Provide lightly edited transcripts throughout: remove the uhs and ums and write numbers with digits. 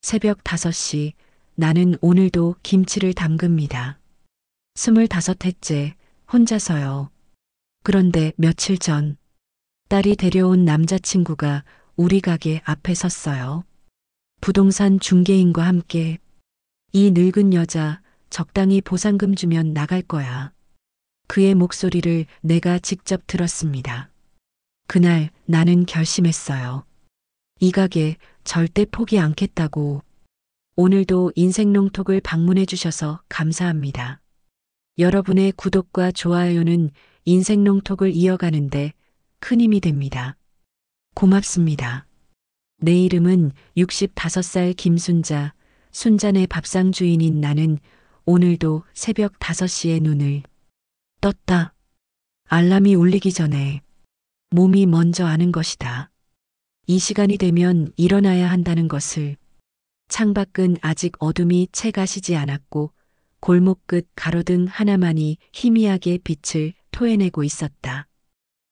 새벽 5시 나는 오늘도 김치를 담급니다. 25회째 혼자서요. 그런데 며칠 전 딸이 데려온 남자친구가 우리 가게 앞에 섰어요. 부동산 중개인과 함께 이 늙은 여자 적당히 보상금 주면 나갈 거야. 그의 목소리를 내가 직접 들었습니다. 그날 나는 결심했어요. 이 가게 절대 포기 않겠다고. 오늘도 인생농톡을 방문해 주셔서 감사합니다. 여러분의 구독과 좋아요는 인생농톡을 이어가는데 큰 힘이 됩니다. 고맙습니다. 내 이름은 65살 김순자, 순잔의 밥상 주인인 나는 오늘도 새벽 5시에 눈을 떴다. 알람이 울리기 전에 몸이 먼저 아는 것이다. 이 시간이 되면 일어나야 한다는 것을. 창밖은 아직 어둠이 채 가시지 않았고 골목 끝 가로등 하나만이 희미하게 빛을 토해내고 있었다.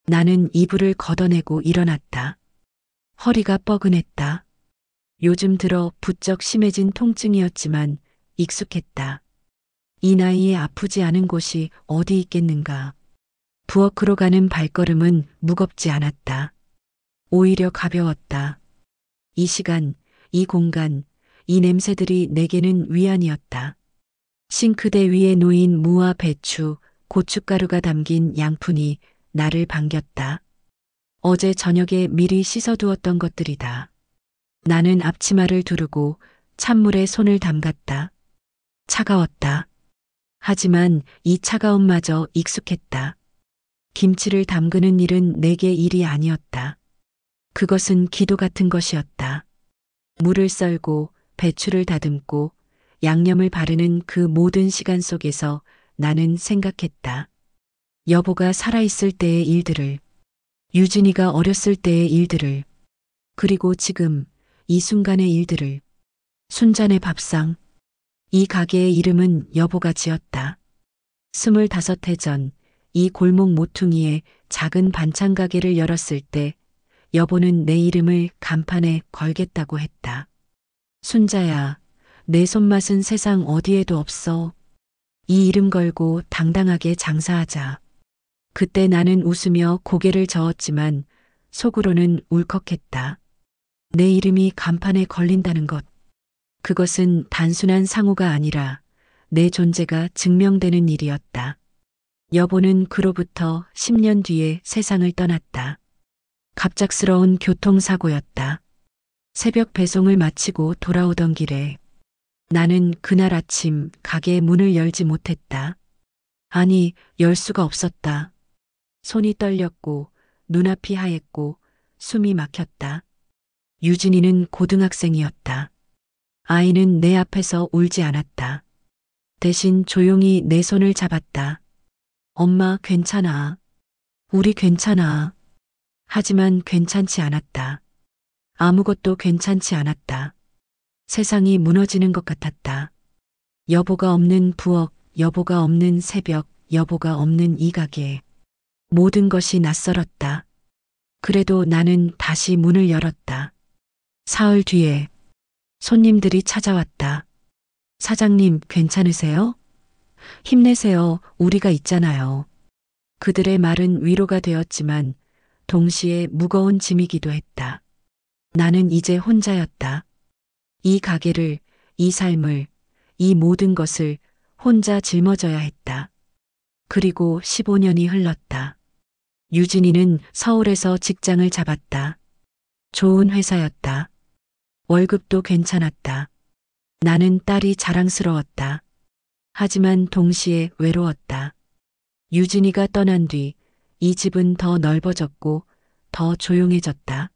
나는 이불을 걷어내고 일어났다. 허리가 뻐근했다. 요즘 들어 부쩍 심해진 통증이었지만 익숙했다. 이 나이에 아프지 않은 곳이 어디 있겠는가. 부엌으로 가는 발걸음은 무겁지 않았다. 오히려 가벼웠다. 이 시간, 이 공간, 이 냄새들이 내게는 위안이었다. 싱크대 위에 놓인 무와 배추, 고춧가루가 담긴 양푼이 나를 반겼다. 어제 저녁에 미리 씻어두었던 것들이다. 나는 앞치마를 두르고 찬물에 손을 담갔다. 차가웠다. 하지만 이 차가움마저 익숙했다. 김치를 담그는 일은 내게 일이 아니었다. 그것은 기도 같은 것이었다. 물을 썰고 배추를 다듬고 양념을 바르는 그 모든 시간 속에서 나는 생각했다. 여보가 살아있을 때의 일들을, 유진이가 어렸을 때의 일들을, 그리고 지금 이 순간의 일들을. 순잔의 밥상. 이 가게의 이름은 여보가 지었다. 25해 전 이 골목 모퉁이에 작은 반찬 가게를 열었을 때 여보는 내 이름을 간판에 걸겠다고 했다. 순자야, 내 손맛은 세상 어디에도 없어. 이 이름 걸고 당당하게 장사하자. 그때 나는 웃으며 고개를 저었지만 속으로는 울컥했다. 내 이름이 간판에 걸린다는 것. 그것은 단순한 상호가 아니라 내 존재가 증명되는 일이었다. 여보는 그로부터 10년 뒤에 세상을 떠났다. 갑작스러운 교통사고였다. 새벽 배송을 마치고 돌아오던 길에 나는 그날 아침 가게 문을 열지 못했다. 아니, 열 수가 없었다. 손이 떨렸고 눈앞이 하였고 숨이 막혔다. 유진이는 고등학생이었다. 아이는 내 앞에서 울지 않았다. 대신 조용히 내 손을 잡았다. 엄마 괜찮아. 우리 괜찮아. 하지만 괜찮지 않았다. 아무것도 괜찮지 않았다. 세상이 무너지는 것 같았다. 여보가 없는 부엌, 여보가 없는 새벽, 여보가 없는 이 가게. 모든 것이 낯설었다. 그래도 나는 다시 문을 열었다. 사흘 뒤에 손님들이 찾아왔다. 사장님 괜찮으세요? 힘내세요. 우리가 있잖아요. 그들의 말은 위로가 되었지만 동시에 무거운 짐이기도 했다. 나는 이제 혼자였다. 이 가게를, 이 삶을, 이 모든 것을 혼자 짊어져야 했다. 그리고 15년이 흘렀다. 유진이는 서울에서 직장을 잡았다. 좋은 회사였다. 월급도 괜찮았다. 나는 딸이 자랑스러웠다. 하지만 동시에 외로웠다. 유진이가 떠난 뒤 이 집은 더 넓어졌고 더 조용해졌다.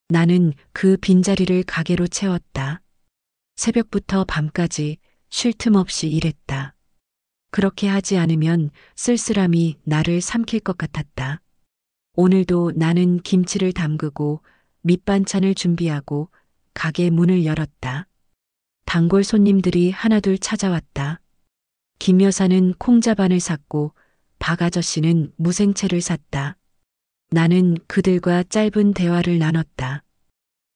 나는 그 빈자리를 가게로 채웠다. 새벽부터 밤까지 쉴 틈 없이 일했다. 그렇게 하지 않으면 쓸쓸함이 나를 삼킬 것 같았다. 오늘도 나는 김치를 담그고 밑반찬을 준비하고 가게 문을 열었다. 단골 손님들이 하나둘 찾아왔다. 김 여사는 콩자반을 샀고 박 아저씨는 무생채를 샀다. 나는 그들과 짧은 대화를 나눴다.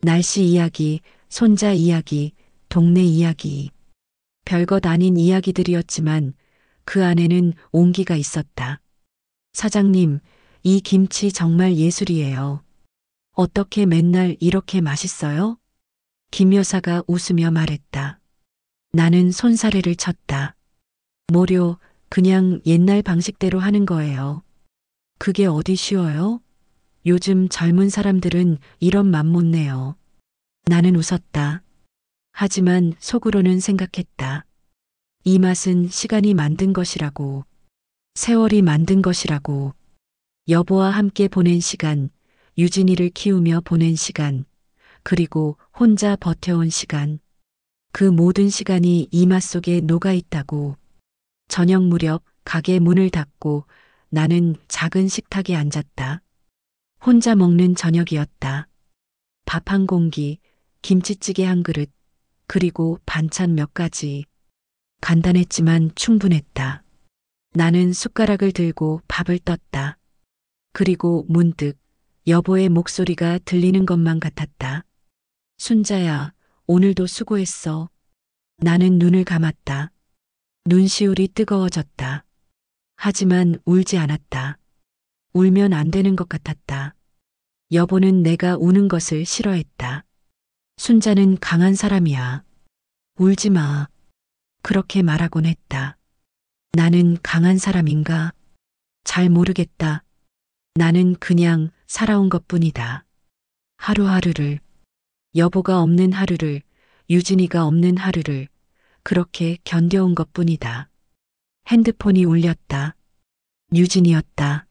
날씨 이야기, 손자 이야기, 동네 이야기. 별것 아닌 이야기들이었지만 그 안에는 온기가 있었다. 사장님, 이 김치 정말 예술이에요. 어떻게 맨날 이렇게 맛있어요? 김 여사가 웃으며 말했다. 나는 손사래를 쳤다. 뭐려, 그냥 옛날 방식대로 하는 거예요. 그게 어디 쉬워요? 요즘 젊은 사람들은 이런 맘 못 내요. 나는 웃었다. 하지만 속으로는 생각했다. 이 맛은 시간이 만든 것이라고. 세월이 만든 것이라고. 여보와 함께 보낸 시간, 유진이를 키우며 보낸 시간, 그리고 혼자 버텨온 시간. 그 모든 시간이 이 맛 속에 녹아 있다고. 저녁 무렵 가게 문을 닫고 나는 작은 식탁에 앉았다. 혼자 먹는 저녁이었다. 밥 한 공기, 김치찌개 한 그릇, 그리고 반찬 몇 가지. 간단했지만 충분했다. 나는 숟가락을 들고 밥을 떴다. 그리고 문득 여보의 목소리가 들리는 것만 같았다. 순자야, 오늘도 수고했어. 나는 눈을 감았다. 눈시울이 뜨거워졌다. 하지만 울지 않았다. 울면 안 되는 것 같았다. 여보는 내가 우는 것을 싫어했다. 순자는 강한 사람이야. 울지 마. 그렇게 말하곤 했다. 나는 강한 사람인가? 잘 모르겠다. 나는 그냥 살아온 것뿐이다. 하루하루를, 여보가 없는 하루를, 유진이가 없는 하루를 그렇게 견뎌온 것뿐이다. 핸드폰이 울렸다. 유진이었다.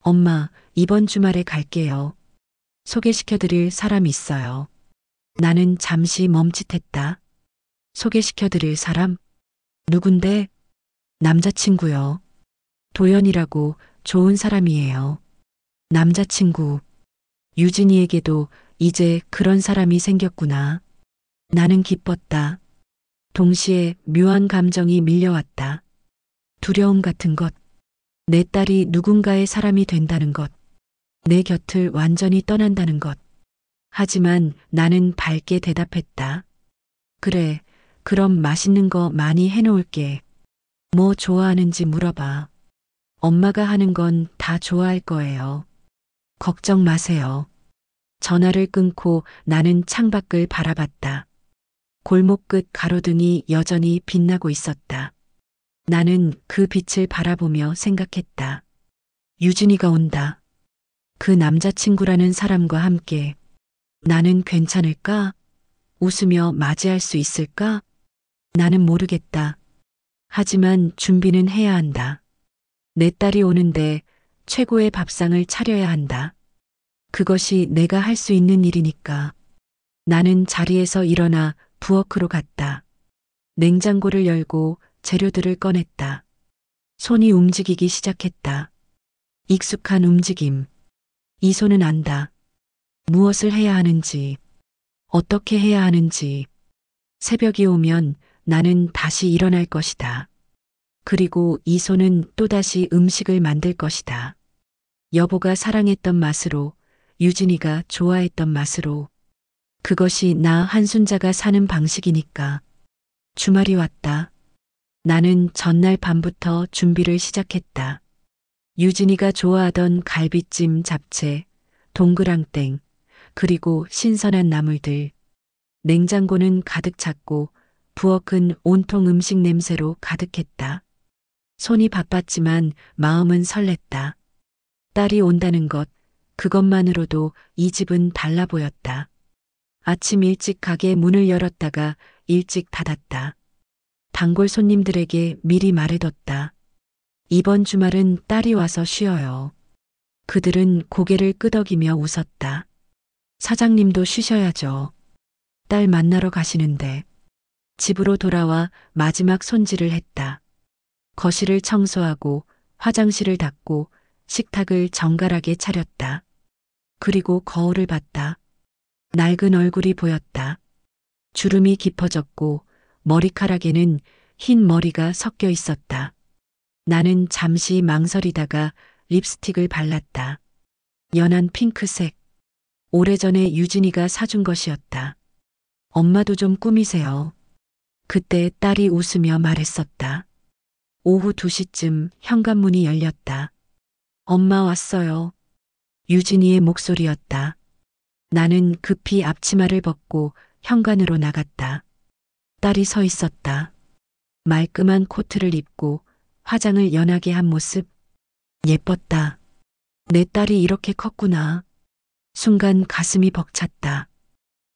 엄마, 이번 주말에 갈게요. 소개시켜드릴 사람 있어요. 나는 잠시 멈칫했다. 소개시켜드릴 사람? 누군데? 남자친구요. 도연이라고 좋은 사람이에요. 남자친구. 유진이에게도 이제 그런 사람이 생겼구나. 나는 기뻤다. 동시에 묘한 감정이 밀려왔다. 두려움 같은 것. 내 딸이 누군가의 사람이 된다는 것. 내 곁을 완전히 떠난다는 것. 하지만 나는 밝게 대답했다. 그래, 그럼 맛있는 거 많이 해놓을게. 뭐 좋아하는지 물어봐. 엄마가 하는 건 다 좋아할 거예요. 걱정 마세요. 전화를 끊고 나는 창밖을 바라봤다. 골목 끝 가로등이 여전히 빛나고 있었다. 나는 그 빛을 바라보며 생각했다. 유진이가 온다. 그 남자친구라는 사람과 함께. 나는 괜찮을까? 웃으며 맞이할 수 있을까? 나는 모르겠다. 하지만 준비는 해야 한다. 내 딸이 오는데 최고의 밥상을 차려야 한다. 그것이 내가 할 수 있는 일이니까. 나는 자리에서 일어나 부엌으로 갔다. 냉장고를 열고 재료들을 꺼냈다. 손이 움직이기 시작했다. 익숙한 움직임. 이 손은 안다. 무엇을 해야 하는지, 어떻게 해야 하는지. 새벽이 오면 나는 다시 일어날 것이다. 그리고 이 손은 또다시 음식을 만들 것이다. 여보가 사랑했던 맛으로, 유진이가 좋아했던 맛으로. 그것이 나 한순자가 사는 방식이니까. 주말이 왔다. 나는 전날 밤부터 준비를 시작했다. 유진이가 좋아하던 갈비찜, 잡채, 동그랑땡, 그리고 신선한 나물들. 냉장고는 가득 찼고 부엌은 온통 음식 냄새로 가득했다. 손이 바빴지만 마음은 설렜다. 딸이 온다는 것, 그것만으로도 이 집은 달라 보였다. 아침 일찍 가게 문을 열었다가 일찍 닫았다. 단골 손님들에게 미리 말해뒀다. 이번 주말은 딸이 와서 쉬어요. 그들은 고개를 끄덕이며 웃었다. 사장님도 쉬셔야죠. 딸 만나러 가시는데. 집으로 돌아와 마지막 손질을 했다. 거실을 청소하고 화장실을 닦고 식탁을 정갈하게 차렸다. 그리고 거울을 봤다. 낡은 얼굴이 보였다. 주름이 깊어졌고 머리카락에는 흰 머리가 섞여 있었다. 나는 잠시 망설이다가 립스틱을 발랐다. 연한 핑크색. 오래전에 유진이가 사준 것이었다. 엄마도 좀 꾸미세요. 그때 딸이 웃으며 말했었다. 오후 2시쯤 현관문이 열렸다. 엄마 왔어요. 유진이의 목소리였다. 나는 급히 앞치마를 벗고 현관으로 나갔다. 딸이 서 있었다. 말끔한 코트를 입고 화장을 연하게 한 모습. 예뻤다. 내 딸이 이렇게 컸구나. 순간 가슴이 벅찼다.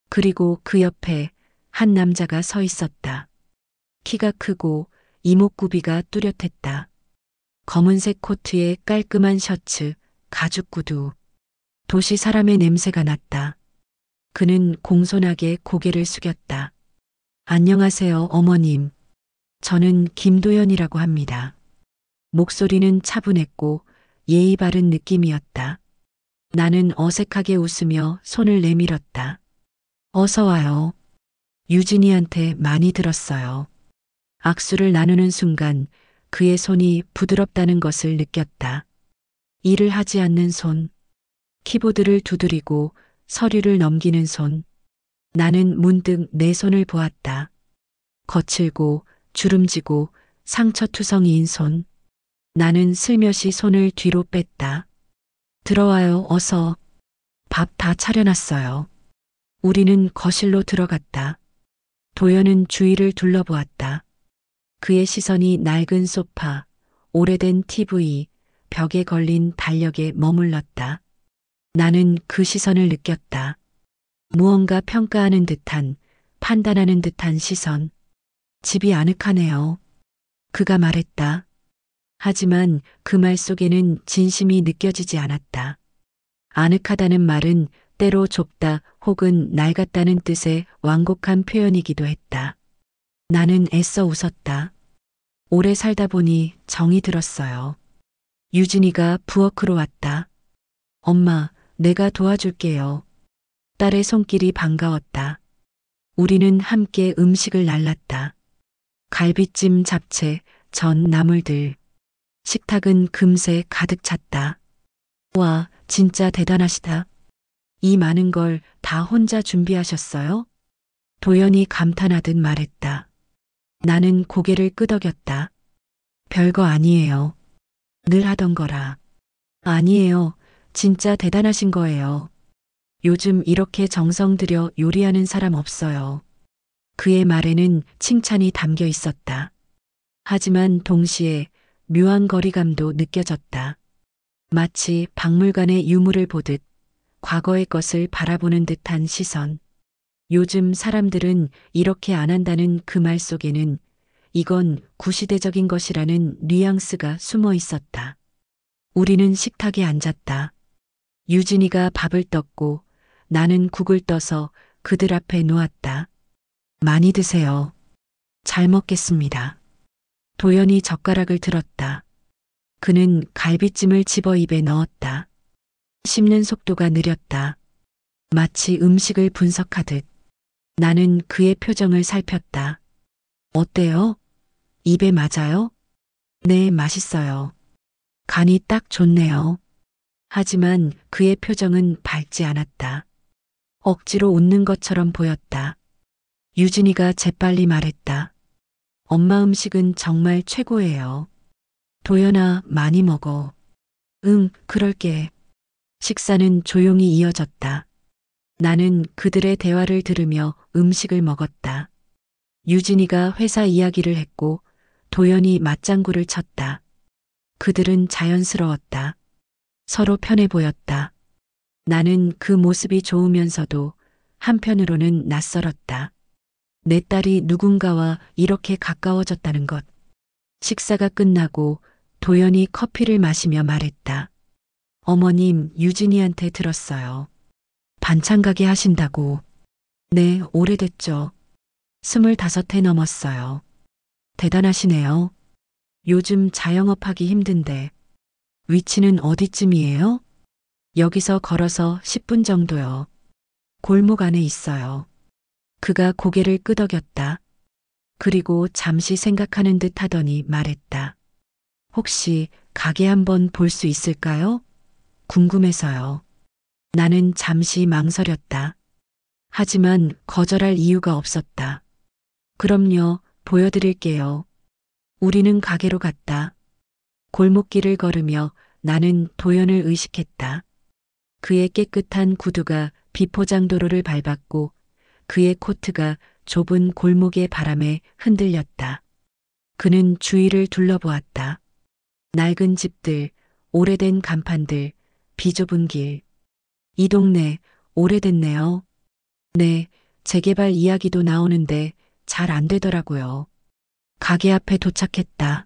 그리고 그 옆에 한 남자가 서 있었다. 키가 크고 이목구비가 뚜렷했다. 검은색 코트에 깔끔한 셔츠, 가죽 구두. 도시 사람의 냄새가 났다. 그는 공손하게 고개를 숙였다. 안녕하세요, 어머님. 저는 김도연이라고 합니다. 목소리는 차분했고 예의 바른 느낌이었다. 나는 어색하게 웃으며 손을 내밀었다. 어서 와요. 유진이한테 많이 들었어요. 악수를 나누는 순간 그의 손이 부드럽다는 것을 느꼈다. 일을 하지 않는 손, 키보드를 두드리고 서류를 넘기는 손. 나는 문득 내 손을 보았다. 거칠고 주름지고 상처투성이인 손. 나는 슬며시 손을 뒤로 뺐다. 들어와요, 어서. 밥 다 차려놨어요. 우리는 거실로 들어갔다. 도연은 주위를 둘러보았다. 그의 시선이 낡은 소파, 오래된 TV, 벽에 걸린 달력에 머물렀다. 나는 그 시선을 느꼈다. 무언가 평가하는 듯한, 판단하는 듯한 시선. 집이 아늑하네요. 그가 말했다. 하지만 그 말 속에는 진심이 느껴지지 않았다. 아늑하다는 말은 때로 좁다 혹은 낡았다는 뜻의 완곡한 표현이기도 했다. 나는 애써 웃었다. 오래 살다 보니 정이 들었어요. 유진이가 부엌으로 왔다. 엄마, 내가 도와줄게요. 딸의 손길이 반가웠다. 우리는 함께 음식을 날랐다. 갈비찜, 잡채, 전, 나물들. 식탁은 금세 가득 찼다. 와, 진짜 대단하시다. 이 많은 걸 다 혼자 준비하셨어요? 도연이 감탄하듯 말했다. 나는 고개를 끄덕였다. 별거 아니에요. 늘 하던 거라. 아니에요. 진짜 대단하신 거예요. 요즘 이렇게 정성 들여 요리하는 사람 없어요. 그의 말에는 칭찬이 담겨 있었다. 하지만 동시에 묘한 거리감도 느껴졌다. 마치 박물관의 유물을 보듯 과거의 것을 바라보는 듯한 시선. 요즘 사람들은 이렇게 안 한다는 그 말 속에는 이건 구시대적인 것이라는 뉘앙스가 숨어 있었다. 우리는 식탁에 앉았다. 유진이가 밥을 떴고 나는 국을 떠서 그들 앞에 놓았다. 많이 드세요. 잘 먹겠습니다. 도연이 젓가락을 들었다. 그는 갈비찜을 집어 입에 넣었다. 씹는 속도가 느렸다. 마치 음식을 분석하듯. 나는 그의 표정을 살폈다. 어때요? 입에 맞아요? 네, 맛있어요. 간이 딱 좋네요. 하지만 그의 표정은 밝지 않았다. 억지로 웃는 것처럼 보였다. 유진이가 재빨리 말했다. 엄마 음식은 정말 최고예요. 도연아, 많이 먹어. 응, 그럴게. 식사는 조용히 이어졌다. 나는 그들의 대화를 들으며 음식을 먹었다. 유진이가 회사 이야기를 했고 도연이 맞장구를 쳤다. 그들은 자연스러웠다. 서로 편해 보였다. 나는 그 모습이 좋으면서도 한편으로는 낯설었다. 내 딸이 누군가와 이렇게 가까워졌다는 것. 식사가 끝나고 도연이 커피를 마시며 말했다. 어머님, 유진이한테 들었어요. 반찬 가게 하신다고. 네, 오래됐죠. 25해 넘었어요. 대단하시네요. 요즘 자영업하기 힘든데. 위치는 어디쯤이에요? 여기서 걸어서 10분 정도요. 골목 안에 있어요. 그가 고개를 끄덕였다. 그리고 잠시 생각하는 듯 하더니 말했다. 혹시 가게 한번 볼 수 있을까요? 궁금해서요. 나는 잠시 망설였다. 하지만 거절할 이유가 없었다. 그럼요, 보여드릴게요. 우리는 가게로 갔다. 골목길을 걸으며 나는 도연을 의식했다. 그의 깨끗한 구두가 비포장도로를 밟았고 그의 코트가 좁은 골목의 바람에 흔들렸다. 그는 주위를 둘러보았다. 낡은 집들, 오래된 간판들, 비좁은 길. 이 동네 오래됐네요. 네, 재개발 이야기도 나오는데 잘 안 되더라고요. 가게 앞에 도착했다.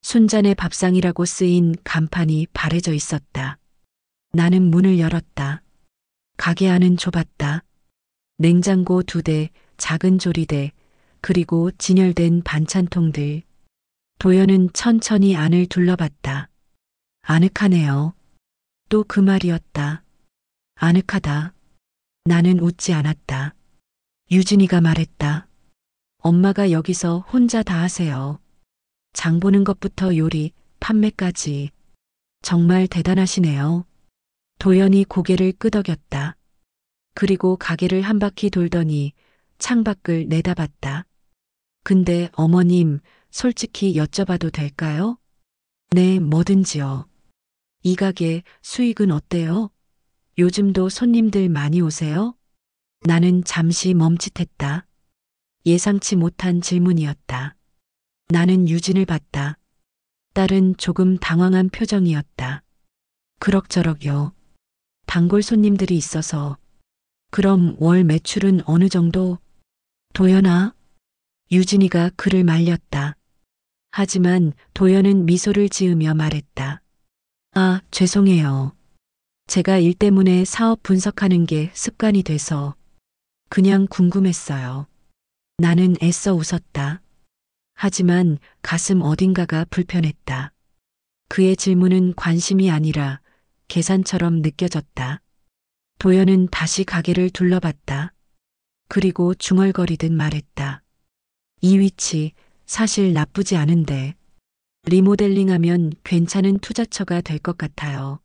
순잔의 밥상이라고 쓰인 간판이 바래져 있었다. 나는 문을 열었다. 가게 안은 좁았다. 냉장고 2대, 작은 조리대, 그리고 진열된 반찬통들. 도연은 천천히 안을 둘러봤다. 아늑하네요. 또 그 말이었다. 아늑하다. 나는 웃지 않았다. 유진이가 말했다. 엄마가 여기서 혼자 다 하세요. 장 보는 것부터 요리, 판매까지. 정말 대단하시네요. 도연이 고개를 끄덕였다. 그리고 가게를 한 바퀴 돌더니 창밖을 내다봤다. 근데 어머님, 솔직히 여쭤봐도 될까요? 네, 뭐든지요. 이 가게 수익은 어때요? 요즘도 손님들 많이 오세요? 나는 잠시 멈칫했다. 예상치 못한 질문이었다. 나는 유진을 봤다. 딸은 조금 당황한 표정이었다. 그럭저럭요. 단골 손님들이 있어서. 그럼 월 매출은 어느 정도? 도연아? 유진이가 그를 말렸다. 하지만 도연은 미소를 지으며 말했다. 아, 죄송해요. 제가 일 때문에 사업 분석하는 게 습관이 돼서 그냥 궁금했어요. 나는 애써 웃었다. 하지만 가슴 어딘가가 불편했다. 그의 질문은 관심이 아니라 계산처럼 느껴졌다. 도연은 다시 가게를 둘러봤다. 그리고 중얼거리듯 말했다. 이 위치 사실 나쁘지 않은데 리모델링하면 괜찮은 투자처가 될 것 같아요.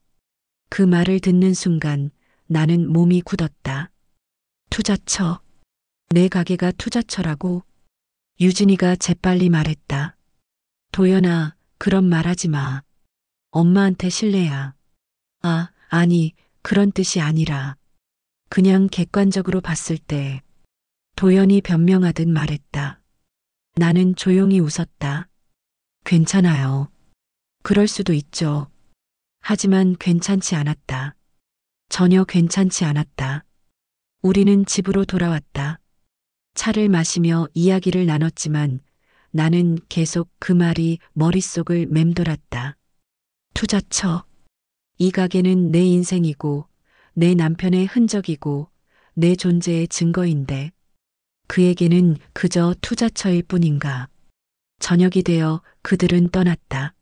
그 말을 듣는 순간 나는 몸이 굳었다. 투자처. 내 가게가 투자처라고? 유진이가 재빨리 말했다. 도연아, 그런 말 하지 마. 엄마한테 실례야. 아, 아니, 그런 뜻이 아니라. 그냥 객관적으로 봤을 때. 도연이 변명하듯 말했다. 나는 조용히 웃었다. 괜찮아요. 그럴 수도 있죠. 하지만 괜찮지 않았다. 전혀 괜찮지 않았다. 우리는 집으로 돌아왔다. 차를 마시며 이야기를 나눴지만 나는 계속 그 말이 머릿속을 맴돌았다. 투자처. 이 가게는 내 인생이고 내 남편의 흔적이고 내 존재의 증거인데 그에게는 그저 투자처일 뿐인가. 저녁이 되어 그들은 떠났다.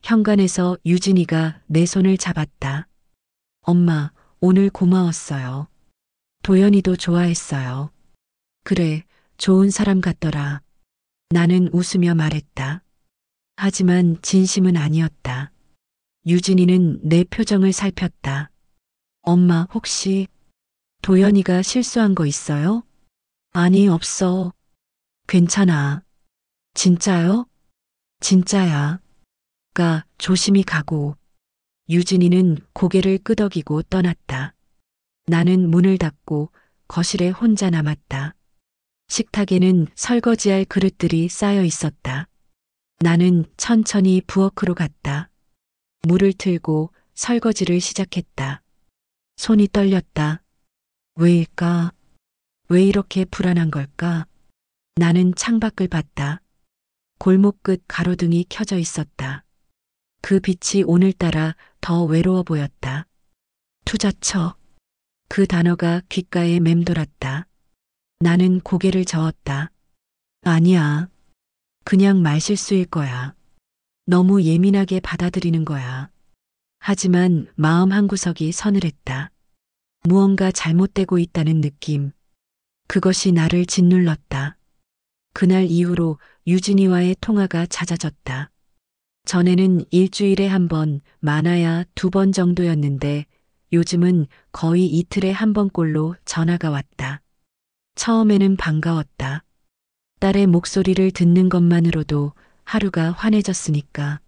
현관에서 유진이가 내 손을 잡았다. 엄마, 오늘 고마웠어요. 도연이도 좋아했어요. 그래, 좋은 사람 같더라. 나는 웃으며 말했다. 하지만 진심은 아니었다. 유진이는 내 표정을 살폈다. 엄마, 혹시 도연이가 실수한 거 있어요? 아니, 없어. 괜찮아. 진짜요? 진짜야. 가 조심히 가고. 유진이는 고개를 끄덕이고 떠났다. 나는 문을 닫고 거실에 혼자 남았다. 식탁에는 설거지할 그릇들이 쌓여 있었다. 나는 천천히 부엌으로 갔다. 물을 틀고 설거지를 시작했다. 손이 떨렸다. 왜일까? 왜 이렇게 불안한 걸까? 나는 창밖을 봤다. 골목 끝 가로등이 켜져 있었다. 그 빛이 오늘따라 더 외로워 보였다. 투자처. 그 단어가 귓가에 맴돌았다. 나는 고개를 저었다. 아니야. 그냥 말실수일 거야. 너무 예민하게 받아들이는 거야. 하지만 마음 한구석이 서늘했다. 무언가 잘못되고 있다는 느낌. 그것이 나를 짓눌렀다. 그날 이후로 유진이와의 통화가 잦아졌다. 전에는 일주일에 1번, 많아야 2번 정도였는데 요즘은 거의 이틀에 한 번꼴로 전화가 왔다. 처음에는 반가웠다. 딸의 목소리를 듣는 것만으로도 하루가 환해졌으니까.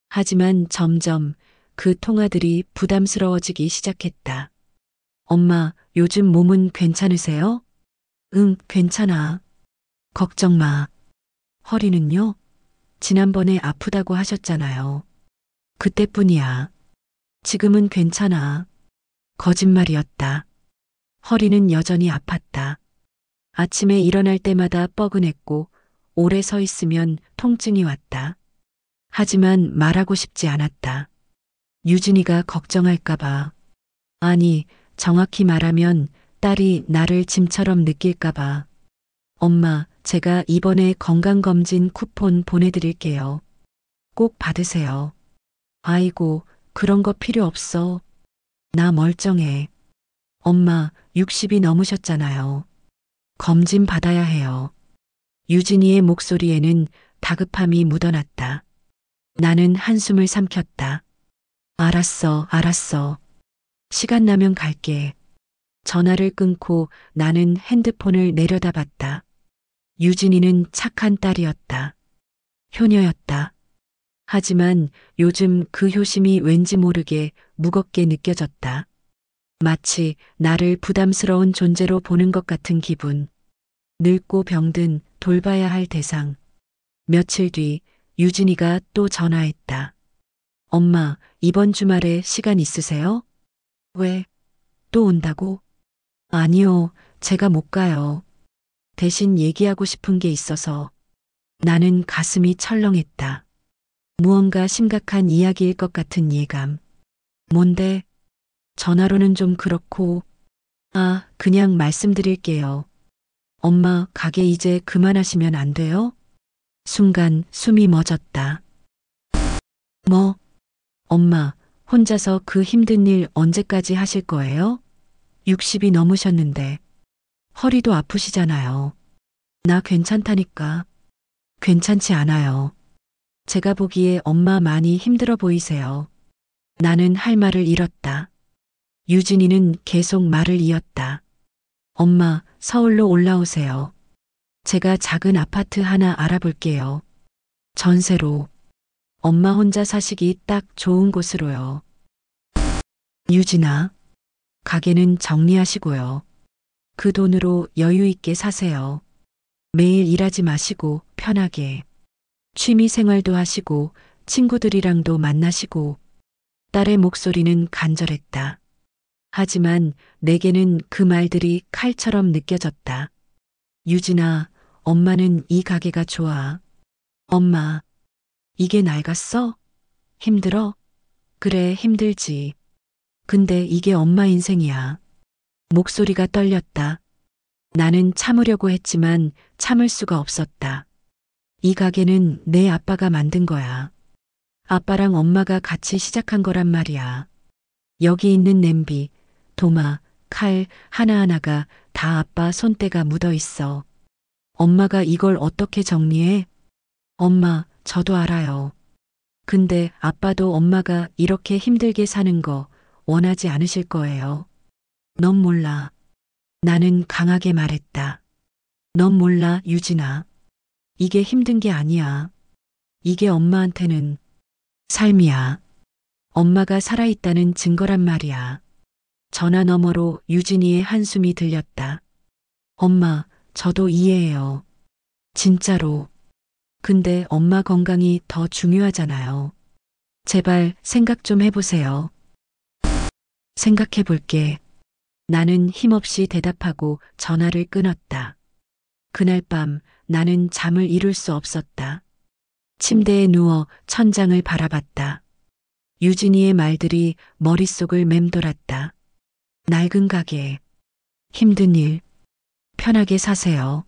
하지만 점점 그 통화들이 부담스러워지기 시작했다. 엄마, 요즘 몸은 괜찮으세요? 응, 괜찮아. 걱정 마. 허리는요? 지난번에 아프다고 하셨잖아요. 그때뿐이야. 지금은 괜찮아. 거짓말이었다. 허리는 여전히 아팠다. 아침에 일어날 때마다 뻐근했고 오래 서 있으면 통증이 왔다. 하지만 말하고 싶지 않았다. 유진이가 걱정할까봐. 아니, 정확히 말하면 딸이 나를 짐처럼 느낄까봐. 엄마, 제가 이번에 건강검진 쿠폰 보내드릴게요. 꼭 받으세요. 아이고, 그런 거 필요 없어. 나 멀쩡해. 엄마, 60이 넘으셨잖아요. 검진 받아야 해요. 유진이의 목소리에는 다급함이 묻어났다. 나는 한숨을 삼켰다. 알았어, 알았어. 시간 나면 갈게. 전화를 끊고 나는 핸드폰을 내려다봤다. 유진이는 착한 딸이었다. 효녀였다. 하지만 요즘 그 효심이 왠지 모르게 무겁게 느껴졌다. 마치 나를 부담스러운 존재로 보는 것 같은 기분. 늙고 병든 돌봐야 할 대상. 며칠 뒤 유진이가 또 전화했다. 엄마, 이번 주말에 시간 있으세요? 왜? 또 온다고? 아니요, 제가 못 가요. 대신 얘기하고 싶은 게 있어서. 나는 가슴이 철렁했다. 무언가 심각한 이야기일 것 같은 예감. 뭔데? 전화로는 좀 그렇고. 아, 그냥 말씀드릴게요. 엄마, 가게 이제 그만하시면 안 돼요? 순간 숨이 멎었다. 뭐? 엄마, 혼자서 그 힘든 일 언제까지 하실 거예요? 60이 넘으셨는데. 허리도 아프시잖아요. 나 괜찮다니까. 괜찮지 않아요. 제가 보기에 엄마 많이 힘들어 보이세요. 나는 할 말을 잃었다. 유진이는 계속 말을 이었다. 엄마, 서울로 올라오세요. 제가 작은 아파트 하나 알아볼게요. 전세로. 엄마 혼자 사시기 딱 좋은 곳으로요. 유진아, 가게는 정리하시고요. 그 돈으로 여유 있게 사세요. 매일 일하지 마시고 편하게. 취미 생활도 하시고 친구들이랑도 만나시고. 딸의 목소리는 간절했다. 하지만 내게는 그 말들이 칼처럼 느껴졌다. 유진아, 엄마는 이 가게가 좋아. 엄마, 이게 낡았어? 힘들어? 그래, 힘들지. 근데 이게 엄마 인생이야. 목소리가 떨렸다. 나는 참으려고 했지만 참을 수가 없었다. 이 가게는 내 아빠가 만든 거야. 아빠랑 엄마가 같이 시작한 거란 말이야. 여기 있는 냄비, 도마, 칼 하나하나가 다 아빠 손때가 묻어 있어. 엄마가 이걸 어떻게 정리해? 엄마, 저도 알아요. 근데 아빠도 엄마가 이렇게 힘들게 사는 거 원하지 않으실 거예요. 넌 몰라. 나는 강하게 말했다. 넌 몰라, 유진아. 이게 힘든 게 아니야. 이게 엄마한테는 삶이야. 엄마가 살아있다는 증거란 말이야. 전화 너머로 유진이의 한숨이 들렸다. 엄마, 저도 이해해요. 진짜로. 근데 엄마 건강이 더 중요하잖아요. 제발 생각 좀 해보세요. 생각해 볼게. 나는 힘없이 대답하고 전화를 끊었다. 그날 밤 나는 잠을 이룰 수 없었다. 침대에 누워 천장을 바라봤다. 유진이의 말들이 머릿속을 맴돌았다. 낡은 가게, 힘든 일, 편하게 사세요.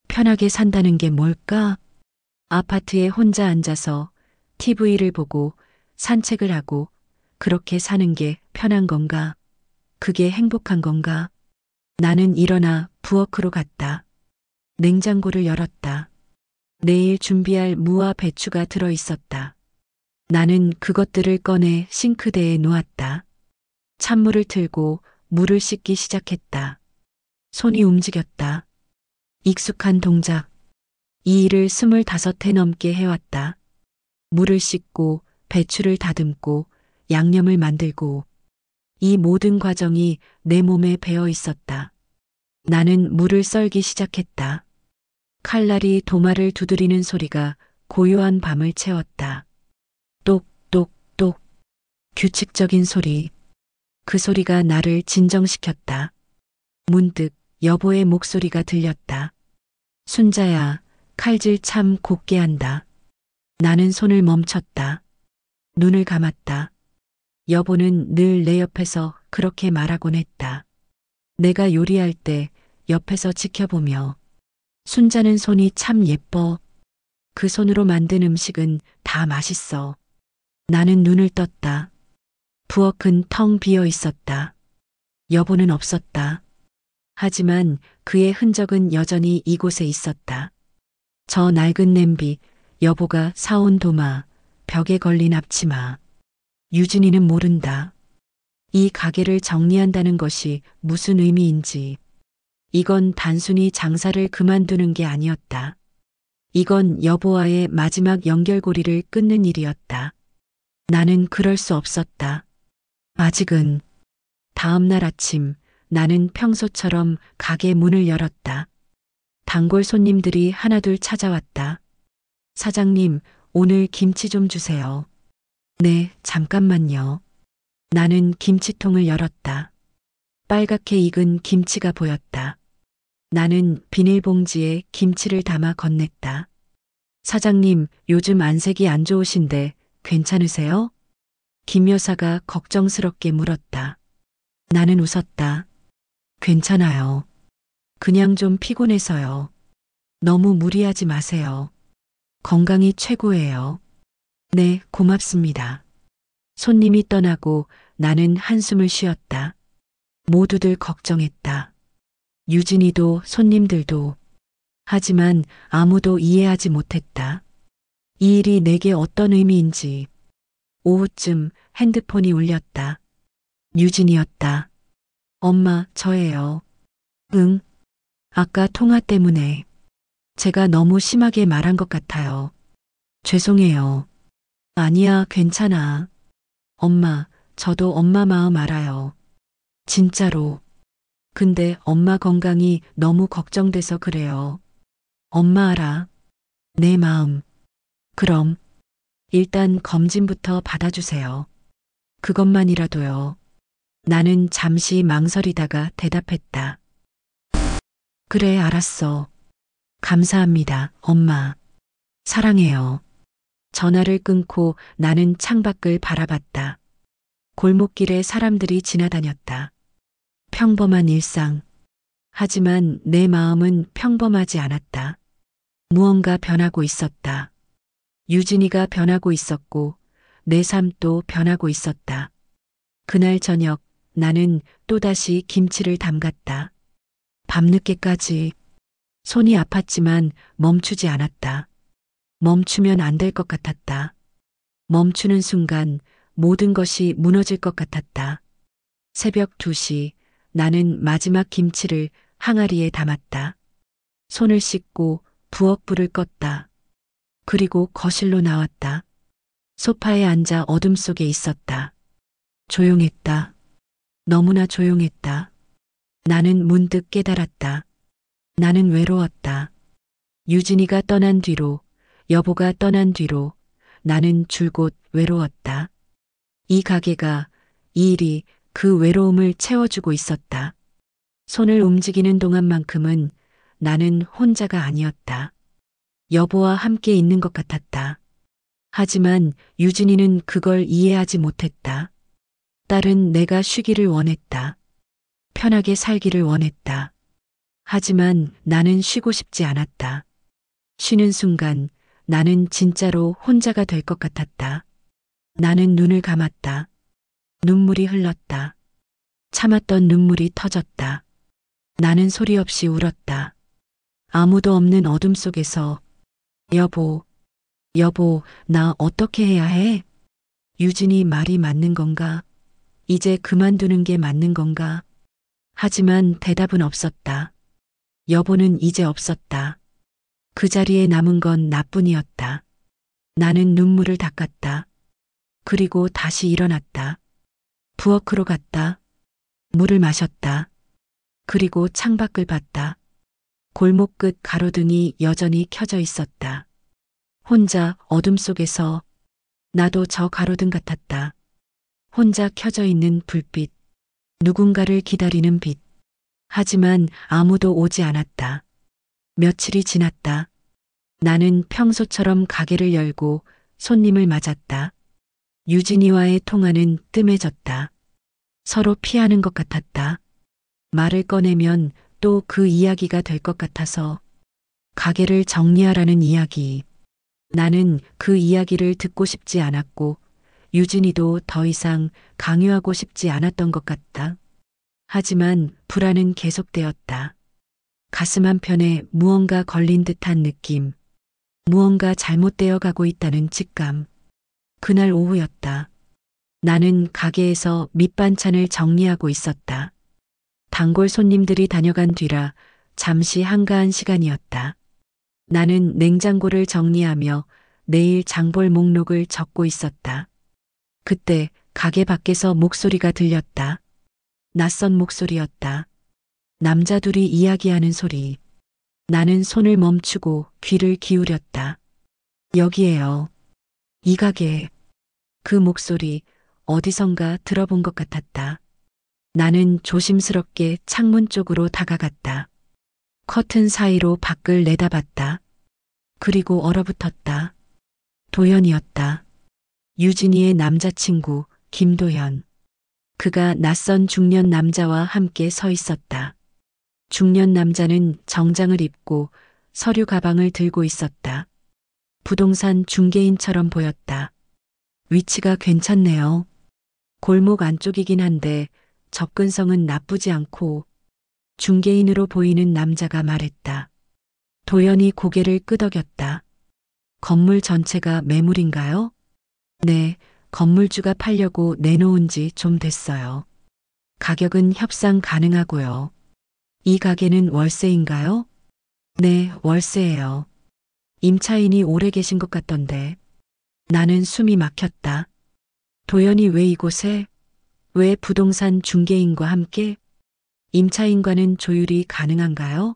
편하게 산다는 게 뭘까? 아파트에 혼자 앉아서 TV를 보고 산책을 하고 그렇게 사는 게 편한 건가? 그게 행복한 건가? 나는 일어나 부엌으로 갔다. 냉장고를 열었다. 내일 준비할 무와 배추가 들어 있었다. 나는 그것들을 꺼내 싱크대에 놓았다. 찬물을 틀고 물을 씻기 시작했다. 손이 움직였다. 익숙한 동작. 이 일을 25회 넘게 해왔다. 물을 씻고 배추를 다듬고 양념을 만들고 이 모든 과정이 내 몸에 배어 있었다. 나는 물을 썰기 시작했다. 칼날이 도마를 두드리는 소리가 고요한 밤을 채웠다. 똑똑똑. 규칙적인 소리. 그 소리가 나를 진정시켰다. 문득 여보의 목소리가 들렸다. 순자야, 칼질 참 곱게 한다. 나는 손을 멈췄다. 눈을 감았다. 여보는 늘 내 옆에서 그렇게 말하곤 했다. 내가 요리할 때 옆에서 지켜보며 순자는 손이 참 예뻐. 그 손으로 만든 음식은 다 맛있어. 나는 눈을 떴다. 부엌은 텅 비어 있었다. 여보는 없었다. 하지만 그의 흔적은 여전히 이곳에 있었다. 저 낡은 냄비, 여보가 사온 도마, 벽에 걸린 앞치마. 유진이는 모른다. 이 가게를 정리한다는 것이 무슨 의미인지. 이건 단순히 장사를 그만두는 게 아니었다. 이건 여보와의 마지막 연결고리를 끊는 일이었다. 나는 그럴 수 없었다. 아직은. 다음 날 아침 나는 평소처럼 가게 문을 열었다. 단골 손님들이 하나둘 찾아왔다. 사장님, 오늘 김치 좀 주세요. 네, 잠깐만요. 나는 김치통을 열었다. 빨갛게 익은 김치가 보였다. 나는 비닐봉지에 김치를 담아 건넸다. 사장님, 요즘 안색이 안 좋으신데 괜찮으세요? 김 여사가 걱정스럽게 물었다. 나는 웃었다. 괜찮아요. 그냥 좀 피곤해서요. 너무 무리하지 마세요. 건강이 최고예요. 네, 고맙습니다. 손님이 떠나고 나는 한숨을 쉬었다. 모두들 걱정했다. 유진이도 손님들도. 하지만 아무도 이해하지 못했다. 이 일이 내게 어떤 의미인지. 오후쯤 핸드폰이 울렸다. 유진이었다. 엄마, 저예요. 응. 아까 통화 때문에 제가 너무 심하게 말한 것 같아요. 죄송해요. 아니야, 괜찮아. 엄마, 저도 엄마 마음 알아요. 진짜로. 근데 엄마 건강이 너무 걱정돼서 그래요. 엄마 알아. 내 마음. 그럼 일단 검진부터 받아주세요. 그것만이라도요. 나는 잠시 망설이다가 대답했다. 그래, 알았어. 감사합니다, 엄마. 사랑해요. 전화를 끊고 나는 창밖을 바라봤다. 골목길에 사람들이 지나다녔다. 평범한 일상. 하지만 내 마음은 평범하지 않았다. 무언가 변하고 있었다. 유진이가 변하고 있었고 내 삶도 변하고 있었다. 그날 저녁 나는 또다시 김치를 담갔다. 밤늦게까지. 손이 아팠지만 멈추지 않았다. 멈추면 안 될 것 같았다. 멈추는 순간 모든 것이 무너질 것 같았다. 새벽 2시 나는 마지막 김치를 항아리에 담았다. 손을 씻고 부엌 불을 껐다. 그리고 거실로 나왔다. 소파에 앉아 어둠 속에 있었다. 조용했다. 너무나 조용했다. 나는 문득 깨달았다. 나는 외로웠다. 유진이가 떠난 뒤로, 여보가 떠난 뒤로 나는 줄곧 외로웠다. 이 가게가, 이 일이 그 외로움을 채워주고 있었다. 손을 움직이는 동안만큼은 나는 혼자가 아니었다. 여보와 함께 있는 것 같았다. 하지만 유진이는 그걸 이해하지 못했다. 딸은 내가 쉬기를 원했다. 편하게 살기를 원했다. 하지만 나는 쉬고 싶지 않았다. 쉬는 순간 나는 진짜로 혼자가 될 것 같았다. 나는 눈을 감았다. 눈물이 흘렀다. 참았던 눈물이 터졌다. 나는 소리 없이 울었다. 아무도 없는 어둠 속에서 여보, 여보, 나 어떻게 해야 해? 유진이 말이 맞는 건가? 이제 그만두는 게 맞는 건가? 하지만 대답은 없었다. 여보는 이제 없었다. 그 자리에 남은 건 나뿐이었다. 나는 눈물을 닦았다. 그리고 다시 일어났다. 부엌으로 갔다. 물을 마셨다. 그리고 창밖을 봤다. 골목 끝 가로등이 여전히 켜져 있었다. 혼자 어둠 속에서 나도 저 가로등 같았다. 혼자 켜져 있는 불빛. 누군가를 기다리는 빛. 하지만 아무도 오지 않았다. 며칠이 지났다. 나는 평소처럼 가게를 열고 손님을 맞았다. 유진이와의 통화는 뜸해졌다. 서로 피하는 것 같았다. 말을 꺼내면 또 그 이야기가 될 것 같아서 가게를 정리하라는 이야기. 나는 그 이야기를 듣고 싶지 않았고 유진이도 더 이상 강요하고 싶지 않았던 것 같다. 하지만 불안은 계속되었다. 가슴 한편에 무언가 걸린 듯한 느낌. 무언가 잘못되어 가고 있다는 직감. 그날 오후였다. 나는 가게에서 밑반찬을 정리하고 있었다. 단골 손님들이 다녀간 뒤라 잠시 한가한 시간이었다. 나는 냉장고를 정리하며 내일 장볼 목록을 적고 있었다. 그때 가게 밖에서 목소리가 들렸다. 낯선 목소리였다. 남자 둘이 이야기하는 소리. 나는 손을 멈추고 귀를 기울였다. 여기에요. 이 가게. 그 목소리 어디선가 들어본 것 같았다. 나는 조심스럽게 창문 쪽으로 다가갔다. 커튼 사이로 밖을 내다봤다. 그리고 얼어붙었다. 도연이었다. 유진이의 남자친구 김도연. 그가 낯선 중년 남자와 함께 서 있었다. 중년 남자는 정장을 입고 서류 가방을 들고 있었다. 부동산 중개인처럼 보였다. 위치가 괜찮네요. 골목 안쪽이긴 한데 접근성은 나쁘지 않고 중개인으로 보이는 남자가 말했다. 도연이 고개를 끄덕였다. 건물 전체가 매물인가요? 네, 건물주가 팔려고 내놓은 지 좀 됐어요. 가격은 협상 가능하고요. 이 가게는 월세인가요? 네, 월세예요. 임차인이 오래 계신 것 같던데. 나는 숨이 막혔다. 도연이 왜 이곳에? 왜 부동산 중개인과 함께? 임차인과는 조율이 가능한가요?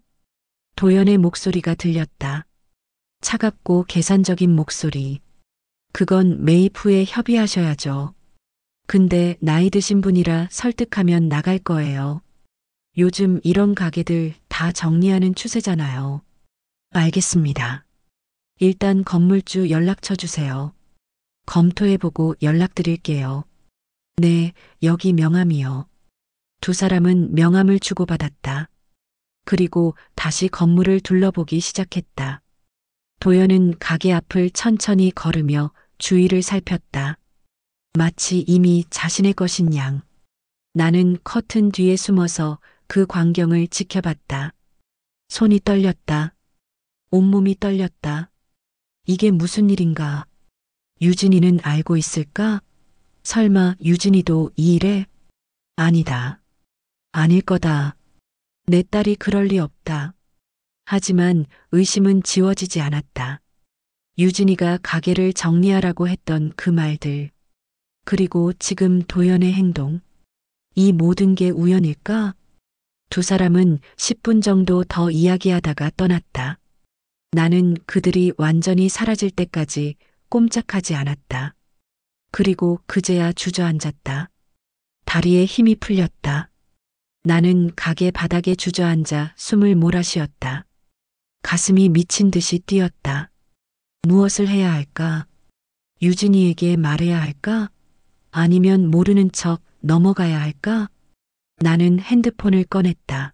도연의 목소리가 들렸다. 차갑고 계산적인 목소리. 그건 매입 후에 협의하셔야죠. 근데 나이 드신 분이라 설득하면 나갈 거예요. 요즘 이런 가게들 다 정리하는 추세잖아요. 알겠습니다. 일단 건물주 연락처 주세요. 검토해보고 연락드릴게요. 네, 여기 명함이요. 두 사람은 명함을 주고받았다. 그리고 다시 건물을 둘러보기 시작했다. 도연은 가게 앞을 천천히 걸으며 주위를 살폈다. 마치 이미 자신의 것인 양. 나는 커튼 뒤에 숨어서 그 광경을 지켜봤다. 손이 떨렸다. 온몸이 떨렸다. 이게 무슨 일인가? 유진이는 알고 있을까? 설마 유진이도 이 일에? 아니다. 아닐 거다. 내 딸이 그럴 리 없다. 하지만 의심은 지워지지 않았다. 유진이가 가게를 정리하라고 했던 그 말들. 그리고 지금 도연의 행동. 이 모든 게 우연일까? 두 사람은 10분 정도 더 이야기하다가 떠났다. 나는 그들이 완전히 사라질 때까지 꼼짝하지 않았다. 그리고 그제야 주저앉았다. 다리에 힘이 풀렸다. 나는 가게 바닥에 주저앉아 숨을 몰아쉬었다. 가슴이 미친 듯이 뛰었다. 무엇을 해야 할까? 유진이에게 말해야 할까? 아니면 모르는 척 넘어가야 할까? 나는 핸드폰을 꺼냈다.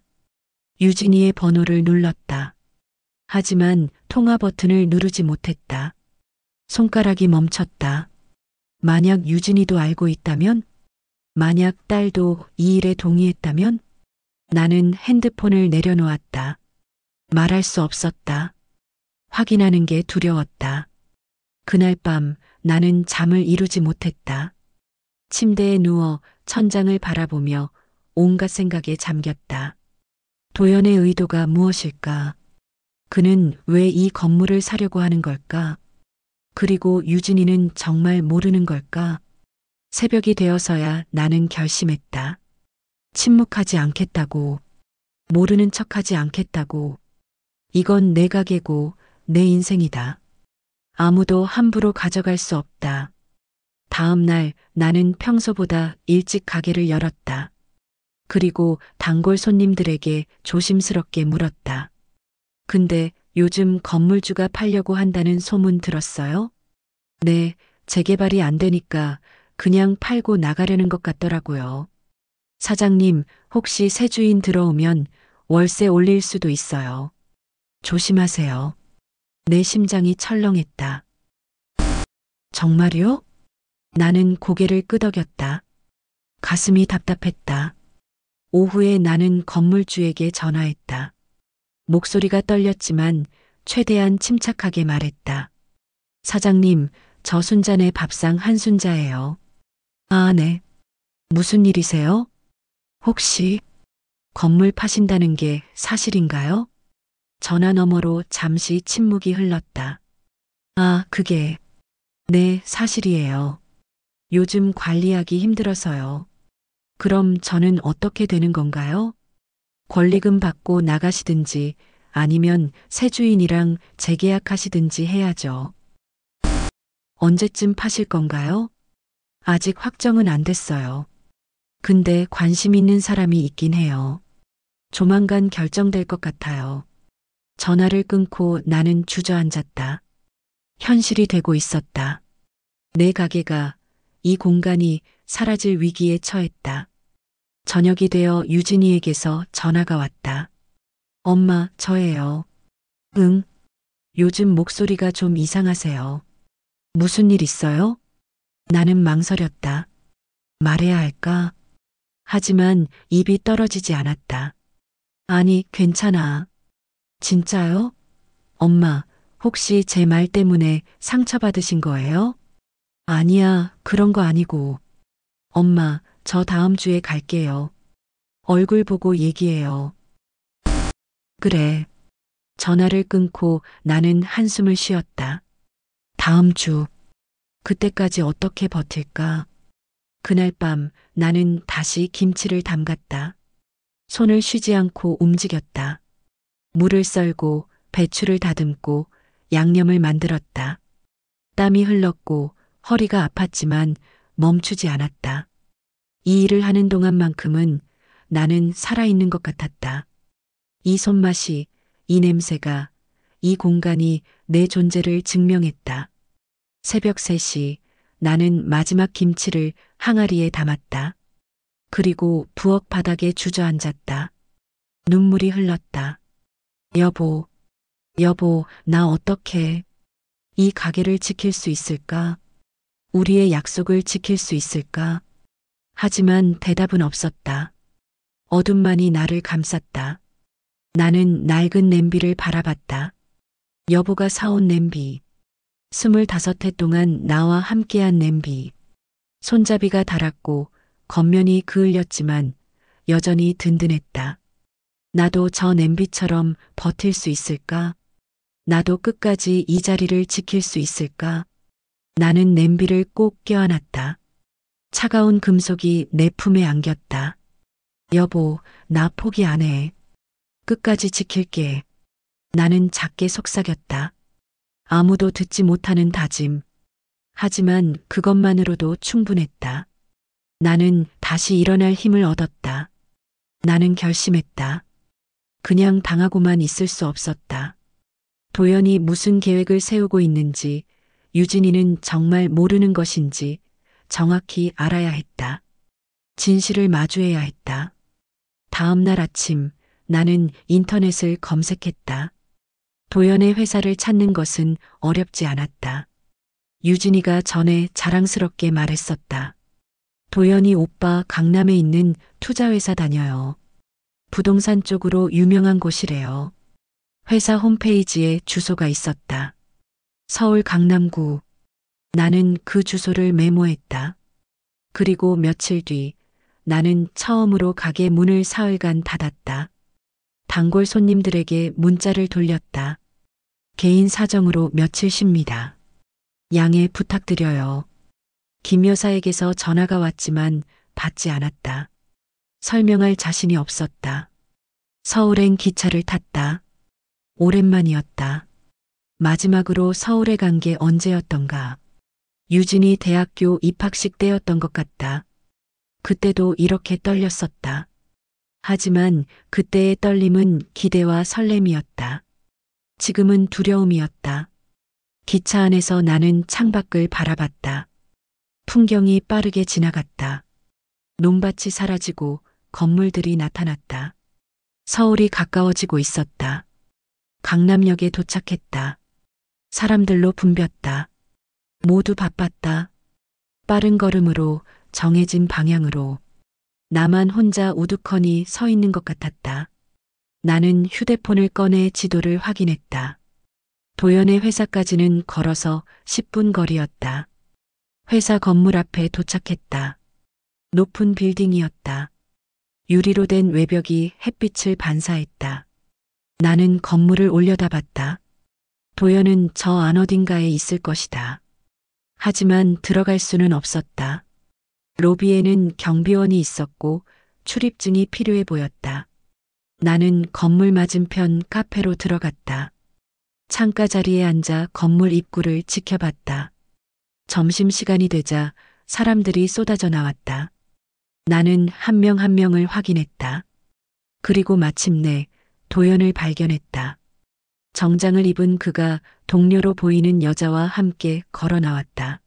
유진이의 번호를 눌렀다. 하지만 통화 버튼을 누르지 못했다. 손가락이 멈췄다. 만약 유진이도 알고 있다면? 만약 딸도 이 일에 동의했다면? 나는 핸드폰을 내려놓았다. 말할 수 없었다. 확인하는 게 두려웠다. 그날 밤 나는 잠을 이루지 못했다. 침대에 누워 천장을 바라보며 온갖 생각에 잠겼다. 도연의 의도가 무엇일까? 그는 왜 이 건물을 사려고 하는 걸까? 그리고 유진이는 정말 모르는 걸까? 새벽이 되어서야 나는 결심했다. 침묵하지 않겠다고. 모르는 척하지 않겠다고. 이건 내 가게고 내 인생이다. 아무도 함부로 가져갈 수 없다. 다음 날 나는 평소보다 일찍 가게를 열었다. 그리고 단골 손님들에게 조심스럽게 물었다. 근데 요즘 건물주가 팔려고 한다는 소문 들었어요? 네, 재개발이 안 되니까 그냥 팔고 나가려는 것 같더라고요. 사장님, 혹시 새 주인 들어오면 월세 올릴 수도 있어요. 조심하세요. 내 심장이 철렁했다. 정말요? 나는 고개를 끄덕였다. 가슴이 답답했다. 오후에 나는 건물주에게 전화했다. 목소리가 떨렸지만 최대한 침착하게 말했다. 사장님, 저 순자네 밥상 한 순자예요. 아, 네. 무슨 일이세요? 혹시 건물 파신다는 게 사실인가요? 전화 너머로 잠시 침묵이 흘렀다. 아, 그게. 네, 사실이에요. 요즘 관리하기 힘들어서요. 그럼 저는 어떻게 되는 건가요? 권리금 받고 나가시든지 아니면 새 주인이랑 재계약하시든지 해야죠. 언제쯤 파실 건가요? 아직 확정은 안 됐어요. 근데 관심 있는 사람이 있긴 해요. 조만간 결정될 것 같아요. 전화를 끊고 나는 주저앉았다. 현실이 되고 있었다. 내 가게가, 이 공간이 사라질 위기에 처했다. 저녁이 되어 유진이에게서 전화가 왔다. 엄마, 저예요. 응. 요즘 목소리가 좀 이상하세요. 무슨 일 있어요? 나는 망설였다. 말해야 할까? 하지만 입이 떨어지지 않았다. 아니, 괜찮아. 진짜요? 엄마, 혹시 제 말 때문에 상처받으신 거예요? 아니야, 그런 거 아니고. 엄마, 저 다음 주에 갈게요. 얼굴 보고 얘기해요. 그래. 전화를 끊고 나는 한숨을 쉬었다. 다음 주. 그때까지 어떻게 버틸까? 그날 밤 나는 다시 김치를 담갔다. 손을 쉬지 않고 움직였다. 물을 썰고 배추를 다듬고 양념을 만들었다. 땀이 흘렀고 허리가 아팠지만 멈추지 않았다. 이 일을 하는 동안만큼은 나는 살아있는 것 같았다. 이 손맛이, 이 냄새가, 이 공간이 내 존재를 증명했다. 새벽 3시 나는 마지막 김치를 항아리에 담았다. 그리고 부엌 바닥에 주저앉았다. 눈물이 흘렀다. 여보, 여보, 나 어떡해. 이 가게를 지킬 수 있을까? 우리의 약속을 지킬 수 있을까? 하지만 대답은 없었다. 어둠만이 나를 감쌌다. 나는 낡은 냄비를 바라봤다. 여보가 사온 냄비. 25해 동안 나와 함께한 냄비. 손잡이가 닳았고 겉면이 그을렸지만 여전히 든든했다. 나도 저 냄비처럼 버틸 수 있을까? 나도 끝까지 이 자리를 지킬 수 있을까? 나는 냄비를 꼭 껴안았다. 차가운 금속이 내 품에 안겼다. 여보, 나 포기 안 해. 끝까지 지킬게. 나는 작게 속삭였다. 아무도 듣지 못하는 다짐. 하지만 그것만으로도 충분했다. 나는 다시 일어날 힘을 얻었다. 나는 결심했다. 그냥 당하고만 있을 수 없었다. 도연이 무슨 계획을 세우고 있는지, 유진이는 정말 모르는 것인지 정확히 알아야 했다. 진실을 마주해야 했다. 다음 날 아침 나는 인터넷을 검색했다. 도연의 회사를 찾는 것은 어렵지 않았다. 유진이가 전에 자랑스럽게 말했었다. 도연이 오빠 강남에 있는 투자회사 다녀요. 부동산 쪽으로 유명한 곳이래요. 회사 홈페이지에 주소가 있었다. 서울 강남구. 나는 그 주소를 메모했다. 그리고 며칠 뒤 나는 처음으로 가게 문을 사흘간 닫았다. 단골 손님들에게 문자를 돌렸다. 개인 사정으로 며칠 쉽니다. 양해 부탁드려요. 김 여사에게서 전화가 왔지만 받지 않았다. 설명할 자신이 없었다. 서울행 기차를 탔다. 오랜만이었다. 마지막으로 서울에 간 게 언제였던가. 유진이 대학교 입학식 때였던 것 같다. 그때도 이렇게 떨렸었다. 하지만 그때의 떨림은 기대와 설렘이었다. 지금은 두려움이었다. 기차 안에서 나는 창밖을 바라봤다. 풍경이 빠르게 지나갔다. 논밭이 사라지고 건물들이 나타났다. 서울이 가까워지고 있었다. 강남역에 도착했다. 사람들로 붐볐다. 모두 바빴다. 빠른 걸음으로 정해진 방향으로. 나만 혼자 우두커니 서 있는 것 같았다. 나는 휴대폰을 꺼내 지도를 확인했다. 도연의 회사까지는 걸어서 10분 거리였다. 회사 건물 앞에 도착했다. 높은 빌딩이었다. 유리로 된 외벽이 햇빛을 반사했다. 나는 건물을 올려다봤다. 도연은 저 안 어딘가에 있을 것이다. 하지만 들어갈 수는 없었다. 로비에는 경비원이 있었고 출입증이 필요해 보였다. 나는 건물 맞은편 카페로 들어갔다. 창가 자리에 앉아 건물 입구를 지켜봤다. 점심시간이 되자 사람들이 쏟아져 나왔다. 나는 한 명 한 명을 확인했다. 그리고 마침내 도연을 발견했다. 정장을 입은 그가 동료로 보이는 여자와 함께 걸어 나왔다.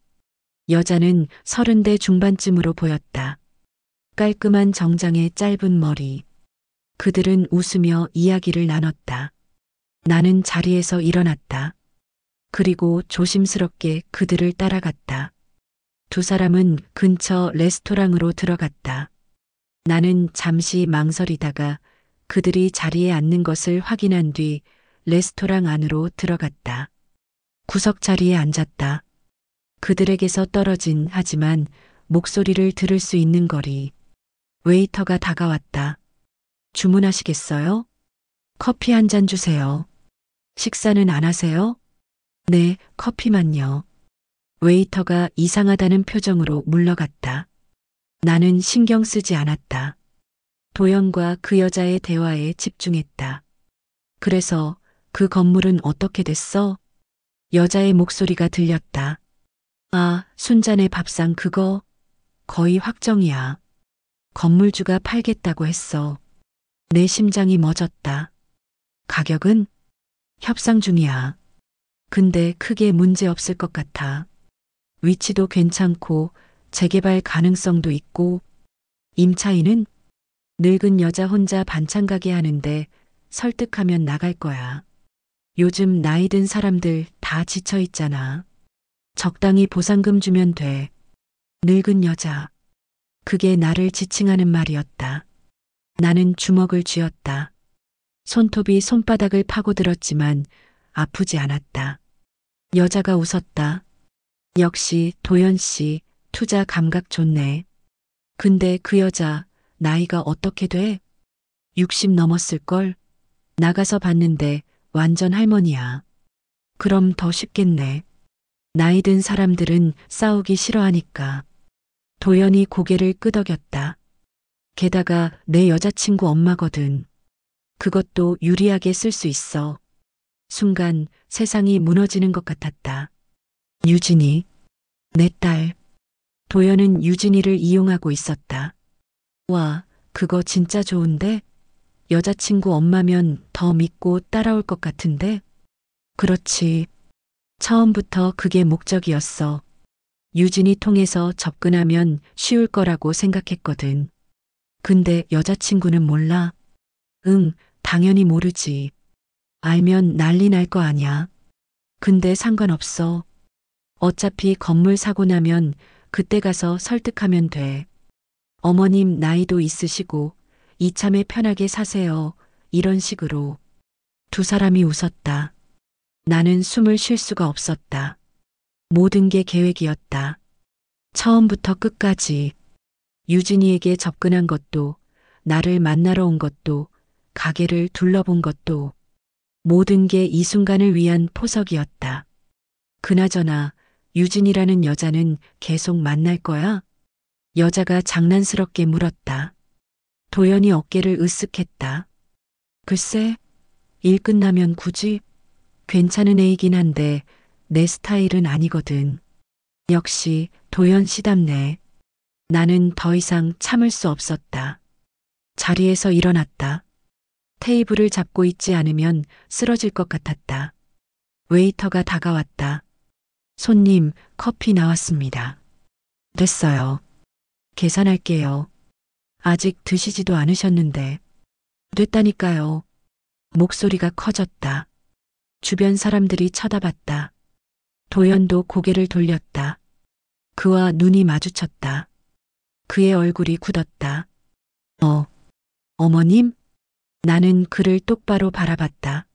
여자는 30대 중반쯤으로 보였다. 깔끔한 정장에 짧은 머리. 그들은 웃으며 이야기를 나눴다. 나는 자리에서 일어났다. 그리고 조심스럽게 그들을 따라갔다. 두 사람은 근처 레스토랑으로 들어갔다. 나는 잠시 망설이다가 그들이 자리에 앉는 것을 확인한 뒤 레스토랑 안으로 들어갔다. 구석 자리에 앉았다. 그들에게서 떨어진 하지만 목소리를 들을 수 있는 거리. 웨이터가 다가왔다. 주문하시겠어요? 커피 한 잔 주세요. 식사는 안 하세요? 네, 커피만요. 웨이터가 이상하다는 표정으로 물러갔다. 나는 신경 쓰지 않았다. 도연과 그 여자의 대화에 집중했다. 그래서 그 건물은 어떻게 됐어? 여자의 목소리가 들렸다. 아, 순잔의 밥상 그거 거의 확정이야. 건물주가 팔겠다고 했어. 내 심장이 멎었다. 가격은? 협상 중이야. 근데 크게 문제 없을 것 같아. 위치도 괜찮고 재개발 가능성도 있고. 임차인은? 늙은 여자 혼자 반찬 가게 하는데 설득하면 나갈 거야. 요즘 나이 든 사람들 다 지쳐 있잖아. 적당히 보상금 주면 돼. 늙은 여자. 그게 나를 지칭하는 말이었다. 나는 주먹을 쥐었다. 손톱이 손바닥을 파고들었지만 아프지 않았다. 여자가 웃었다. 역시 도연 씨, 투자 감각 좋네. 근데 그 여자 나이가 어떻게 돼? 60 넘었을걸? 나가서 봤는데 완전 할머니야. 그럼 더 쉽겠네. 나이 든 사람들은 싸우기 싫어하니까. 도연이 고개를 끄덕였다. 게다가 내 여자친구 엄마거든. 그것도 유리하게 쓸 수 있어. 순간 세상이 무너지는 것 같았다. 유진이, 내 딸. 도연은 유진이를 이용하고 있었다. 와, 그거 진짜 좋은데? 여자친구 엄마면 더 믿고 따라올 것 같은데? 그렇지. 처음부터 그게 목적이었어. 유진이 통해서 접근하면 쉬울 거라고 생각했거든. 근데 여자친구는 몰라. 응, 당연히 모르지. 알면 난리 날 거 아냐. 근데 상관없어. 어차피 건물 사고 나면 그때 가서 설득하면 돼. 어머님 나이도 있으시고 이참에 편하게 사세요. 이런 식으로. 두 사람이 웃었다. 나는 숨을 쉴 수가 없었다. 모든 게 계획이었다. 처음부터 끝까지 유진이에게 접근한 것도, 나를 만나러 온 것도, 가게를 둘러본 것도 모든 게 이 순간을 위한 포석이었다. 그나저나 유진이라는 여자는 계속 만날 거야? 여자가 장난스럽게 물었다. 도연이 어깨를 으쓱했다. 글쎄, 일 끝나면 굳이? 괜찮은 애이긴 한데 내 스타일은 아니거든. 역시 도연 씨답네. 나는 더 이상 참을 수 없었다. 자리에서 일어났다. 테이블을 잡고 있지 않으면 쓰러질 것 같았다. 웨이터가 다가왔다. 손님, 커피 나왔습니다. 됐어요. 계산할게요. 아직 드시지도 않으셨는데. 됐다니까요. 목소리가 커졌다. 주변 사람들이 쳐다봤다. 도연도 고개를 돌렸다. 그와 눈이 마주쳤다. 그의 얼굴이 굳었다. 어머님? 나는 그를 똑바로 바라봤다.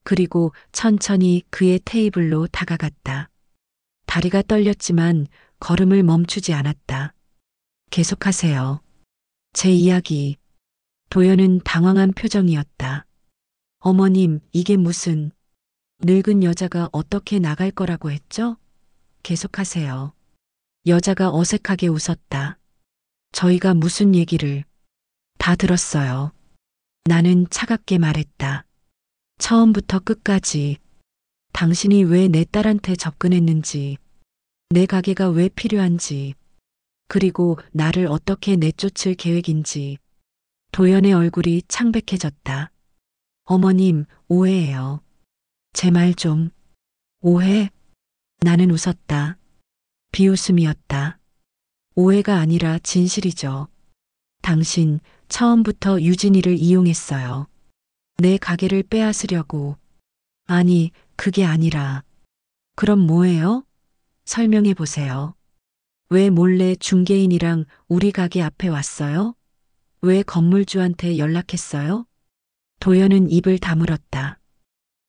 그리고 천천히 그의 테이블로 다가갔다. 다리가 떨렸지만 걸음을 멈추지 않았다. 계속하세요. 제 이야기. 도연은 당황한 표정이었다. 어머님, 이게 무슨... 늙은 여자가 어떻게 나갈 거라고 했죠? 계속하세요. 여자가 어색하게 웃었다. 저희가 무슨 얘기를... 다 들었어요. 나는 차갑게 말했다. 처음부터 끝까지 당신이 왜 내 딸한테 접근했는지, 내 가게가 왜 필요한지, 그리고 나를 어떻게 내쫓을 계획인지. 도연의 얼굴이 창백해졌다. 어머님, 오해예요. 제 말 좀... 오해? 나는 웃었다. 비웃음이었다. 오해가 아니라 진실이죠. 당신 처음부터 유진이를 이용했어요. 내 가게를 빼앗으려고. 아니, 그게 아니라. 그럼 뭐예요? 설명해 보세요. 왜 몰래 중개인이랑 우리 가게 앞에 왔어요? 왜 건물주한테 연락했어요? 도연은 입을 다물었다.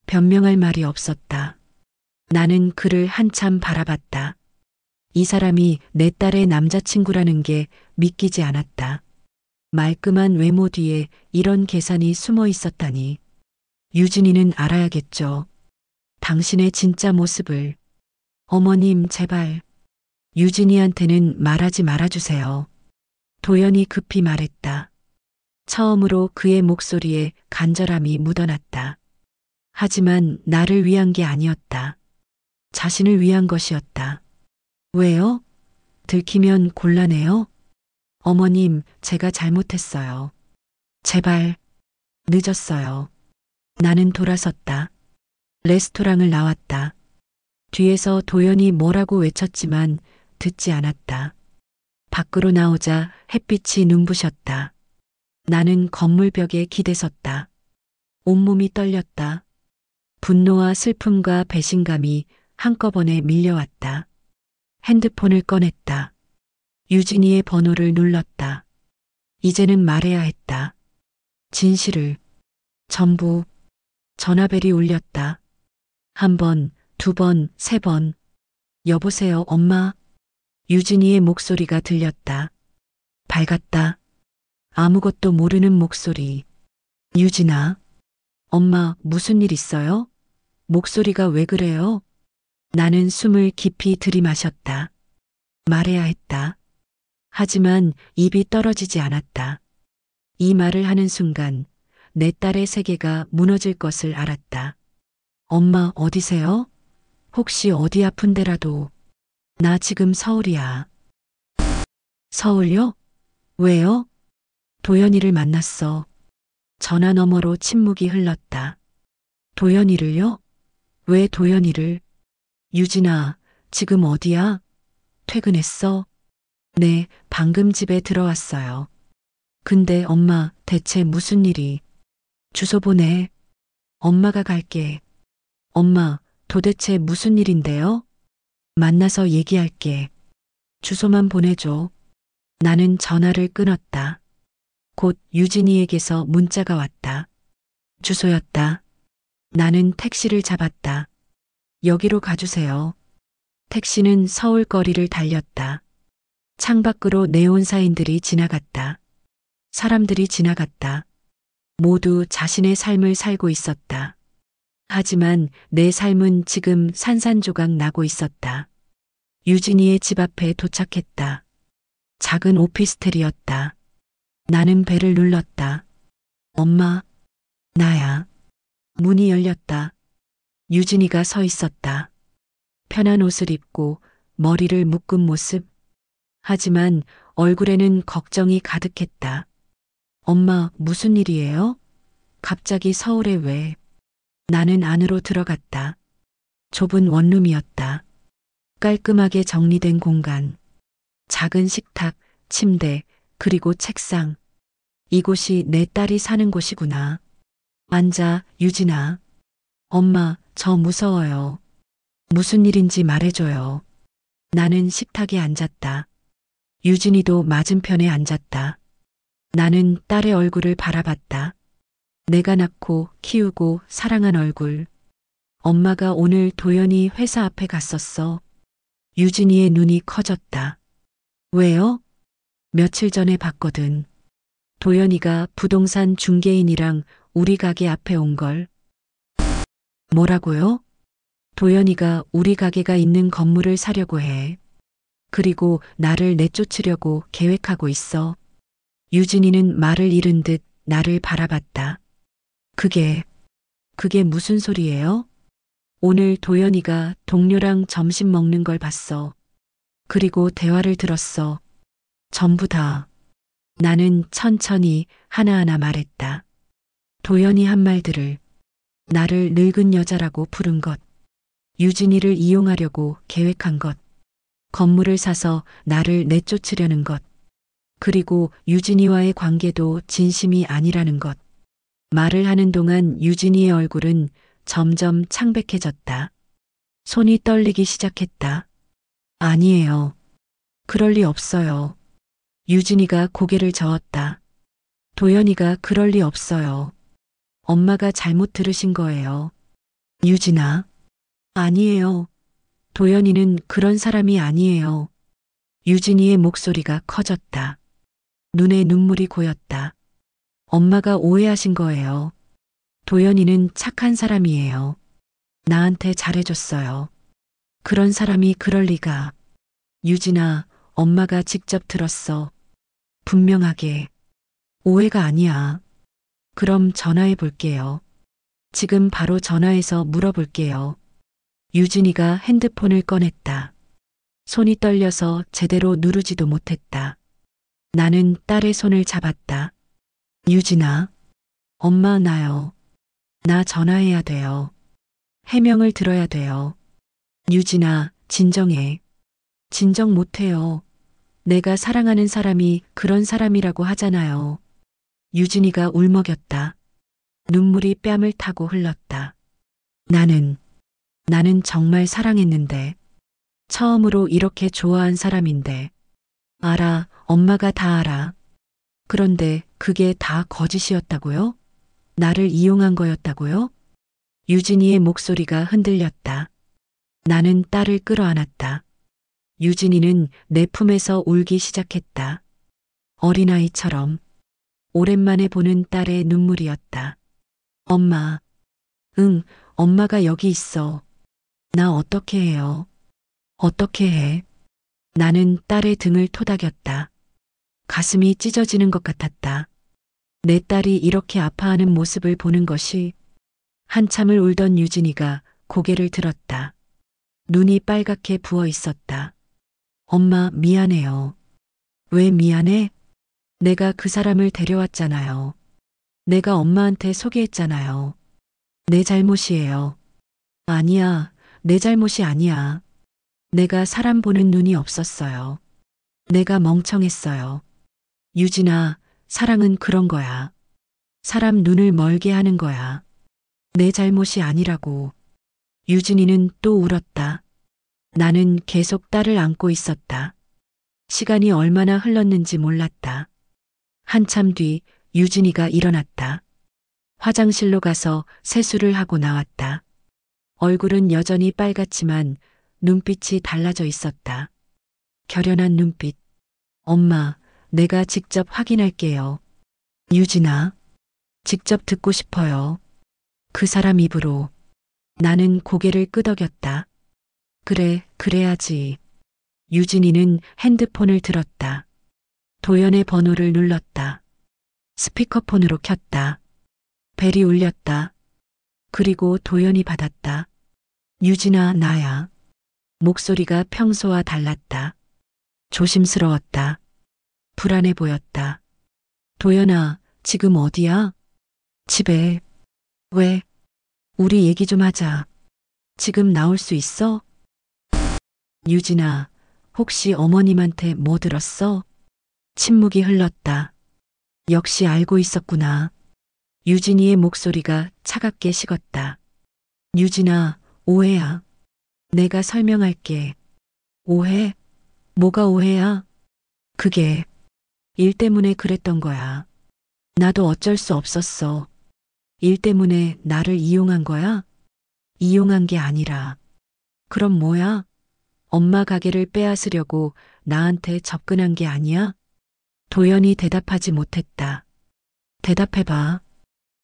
변명할 말이 없었다. 나는 그를 한참 바라봤다. 이 사람이 내 딸의 남자친구라는 게 믿기지 않았다. 말끔한 외모 뒤에 이런 계산이 숨어 있었다니. 유진이는 알아야겠죠. 당신의 진짜 모습을. 어머님, 제발. 유진이한테는 말하지 말아주세요. 도연이 급히 말했다. 처음으로 그의 목소리에 간절함이 묻어났다. 하지만 나를 위한 게 아니었다. 자신을 위한 것이었다. 왜요? 들키면 곤란해요? 어머님, 제가 잘못했어요. 제발. 늦었어요. 나는 돌아섰다. 레스토랑을 나왔다. 뒤에서 도연이 뭐라고 외쳤지만 듣지 않았다. 밖으로 나오자 햇빛이 눈부셨다. 나는 건물벽에 기대섰다. 온몸이 떨렸다. 분노와 슬픔과 배신감이 한꺼번에 밀려왔다. 핸드폰을 꺼냈다. 유진이의 번호를 눌렀다. 이제는 말해야 했다. 진실을. 전부. 전화벨이 울렸다. 한 번, 두 번, 세 번. 여보세요, 엄마. 유진이의 목소리가 들렸다. 밝았다. 아무것도 모르는 목소리. 유진아. 엄마, 무슨 일 있어요? 목소리가 왜 그래요? 나는 숨을 깊이 들이마셨다. 말해야 했다. 하지만 입이 떨어지지 않았다. 이 말을 하는 순간 내 딸의 세계가 무너질 것을 알았다. 엄마, 어디세요? 혹시 어디 아픈 데라도. 나 지금 서울이야. 서울요? 왜요? 도연이를 만났어. 전화 너머로 침묵이 흘렀다. 도연이를요? 왜 도연이를? 유진아, 지금 어디야? 퇴근했어? 네, 방금 집에 들어왔어요. 근데 엄마, 대체 무슨 일이? 주소 보내. 엄마가 갈게. 엄마, 도대체 무슨 일인데요? 만나서 얘기할게. 주소만 보내줘. 나는 전화를 끊었다. 곧 유진이에게서 문자가 왔다. 주소였다. 나는 택시를 잡았다. 여기로 가주세요. 택시는 서울 거리를 달렸다. 창밖으로 네온사인들이 지나갔다. 사람들이 지나갔다. 모두 자신의 삶을 살고 있었다. 하지만 내 삶은 지금 산산조각 나고 있었다. 유진이의 집 앞에 도착했다. 작은 오피스텔이었다. 나는 벨을 눌렀다. 엄마, 나야. 문이 열렸다. 유진이가 서 있었다. 편한 옷을 입고 머리를 묶은 모습. 하지만 얼굴에는 걱정이 가득했다. 엄마, 무슨 일이에요? 갑자기 서울에 왜? 나는 안으로 들어갔다. 좁은 원룸이었다. 깔끔하게 정리된 공간. 작은 식탁, 침대, 그리고 책상. 이곳이 내 딸이 사는 곳이구나. 앉아, 유진아. 엄마, 저 무서워요. 무슨 일인지 말해줘요. 나는 식탁에 앉았다. 유진이도 맞은편에 앉았다. 나는 딸의 얼굴을 바라봤다. 내가 낳고 키우고 사랑한 얼굴. 엄마가 오늘 도연이 회사 앞에 갔었어. 유진이의 눈이 커졌다. 왜요? 며칠 전에 봤거든. 도연이가 부동산 중개인이랑 우리 가게 앞에 온 걸. 뭐라고요? 도연이가 우리 가게가 있는 건물을 사려고 해. 그리고 나를 내쫓으려고 계획하고 있어. 유진이는 말을 잃은 듯 나를 바라봤다. 그게 무슨 소리예요? 오늘 도연이가 동료랑 점심 먹는 걸 봤어. 그리고 대화를 들었어. 전부 다. 나는 천천히 하나하나 말했다. 도연이 한 말들을. 나를 늙은 여자라고 부른 것. 유진이를 이용하려고 계획한 것. 건물을 사서 나를 내쫓으려는 것. 그리고 유진이와의 관계도 진심이 아니라는 것. 말을 하는 동안 유진이의 얼굴은 점점 창백해졌다. 손이 떨리기 시작했다. 아니에요. 그럴 리 없어요. 유진이가 고개를 저었다. 도연이가 그럴 리 없어요. 엄마가 잘못 들으신 거예요. 유진아. 아니에요. 도연이는 그런 사람이 아니에요. 유진이의 목소리가 커졌다. 눈에 눈물이 고였다. 엄마가 오해하신 거예요. 도연이는 착한 사람이에요. 나한테 잘해줬어요. 그런 사람이 그럴 리가. 유진아, 엄마가 직접 들었어. 분명하게. 오해가 아니야. 그럼 전화해 볼게요. 지금 바로 전화해서 물어볼게요. 유진이가 핸드폰을 꺼냈다. 손이 떨려서 제대로 누르지도 못했다. 나는 딸의 손을 잡았다. 유진아, 엄마 나요. 나 전화해야 돼요. 해명을 들어야 돼요. 유진아, 진정해. 진정 못해요. 내가 사랑하는 사람이 그런 사람이라고 하잖아요. 유진이가 울먹였다. 눈물이 뺨을 타고 흘렀다. 나는 정말 사랑했는데. 처음으로 이렇게 좋아한 사람인데. 알아, 엄마가 다 알아. 그런데 그게 다 거짓이었다고요? 나를 이용한 거였다고요? 유진이의 목소리가 흔들렸다. 나는 딸을 끌어안았다. 유진이는 내 품에서 울기 시작했다. 어린아이처럼. 오랜만에 보는 딸의 눈물이었다. 엄마. 응, 엄마가 여기 있어. 나 어떻게 해요? 어떻게 해? 나는 딸의 등을 토닥였다. 가슴이 찢어지는 것 같았다. 내 딸이 이렇게 아파하는 모습을 보는 것이. 한참을 울던 유진이가 고개를 들었다. 눈이 빨갛게 부어 있었다. 엄마, 미안해요. 왜 미안해? 내가 그 사람을 데려왔잖아요. 내가 엄마한테 소개했잖아요. 내 잘못이에요. 아니야, 내 잘못이 아니야. 내가 사람 보는 눈이 없었어요. 내가 멍청했어요. 유진아, 사랑은 그런 거야. 사람 눈을 멀게 하는 거야. 내 잘못이 아니라고. 유진이는 또 울었다. 나는 계속 딸을 안고 있었다. 시간이 얼마나 흘렀는지 몰랐다. 한참 뒤 유진이가 일어났다. 화장실로 가서 세수를 하고 나왔다. 얼굴은 여전히 빨갛지만 눈빛이 달라져 있었다. 결연한 눈빛. 엄마, 내가 직접 확인할게요. 유진아, 직접 듣고 싶어요. 그 사람 입으로. 나는 고개를 끄덕였다. 그래, 그래야지. 유진이는 핸드폰을 들었다. 도연의 번호를 눌렀다. 스피커폰으로 켰다. 벨이 울렸다. 그리고 도연이 받았다. 유진아, 나야. 목소리가 평소와 달랐다. 조심스러웠다. 불안해 보였다. 도연아, 지금 어디야? 집에. 왜? 우리 얘기 좀 하자. 지금 나올 수 있어? 유진아, 혹시 어머님한테 뭐 들었어? 침묵이 흘렀다. 역시 알고 있었구나. 유진이의 목소리가 차갑게 식었다. 유진아, 오해야. 내가 설명할게. 오해? 뭐가 오해야? 그게 일 때문에 그랬던 거야. 나도 어쩔 수 없었어. 일 때문에 나를 이용한 거야? 이용한 게 아니라. 그럼 뭐야? 엄마 가게를 빼앗으려고 나한테 접근한 게 아니야? 도연이 대답하지 못했다. 대답해봐.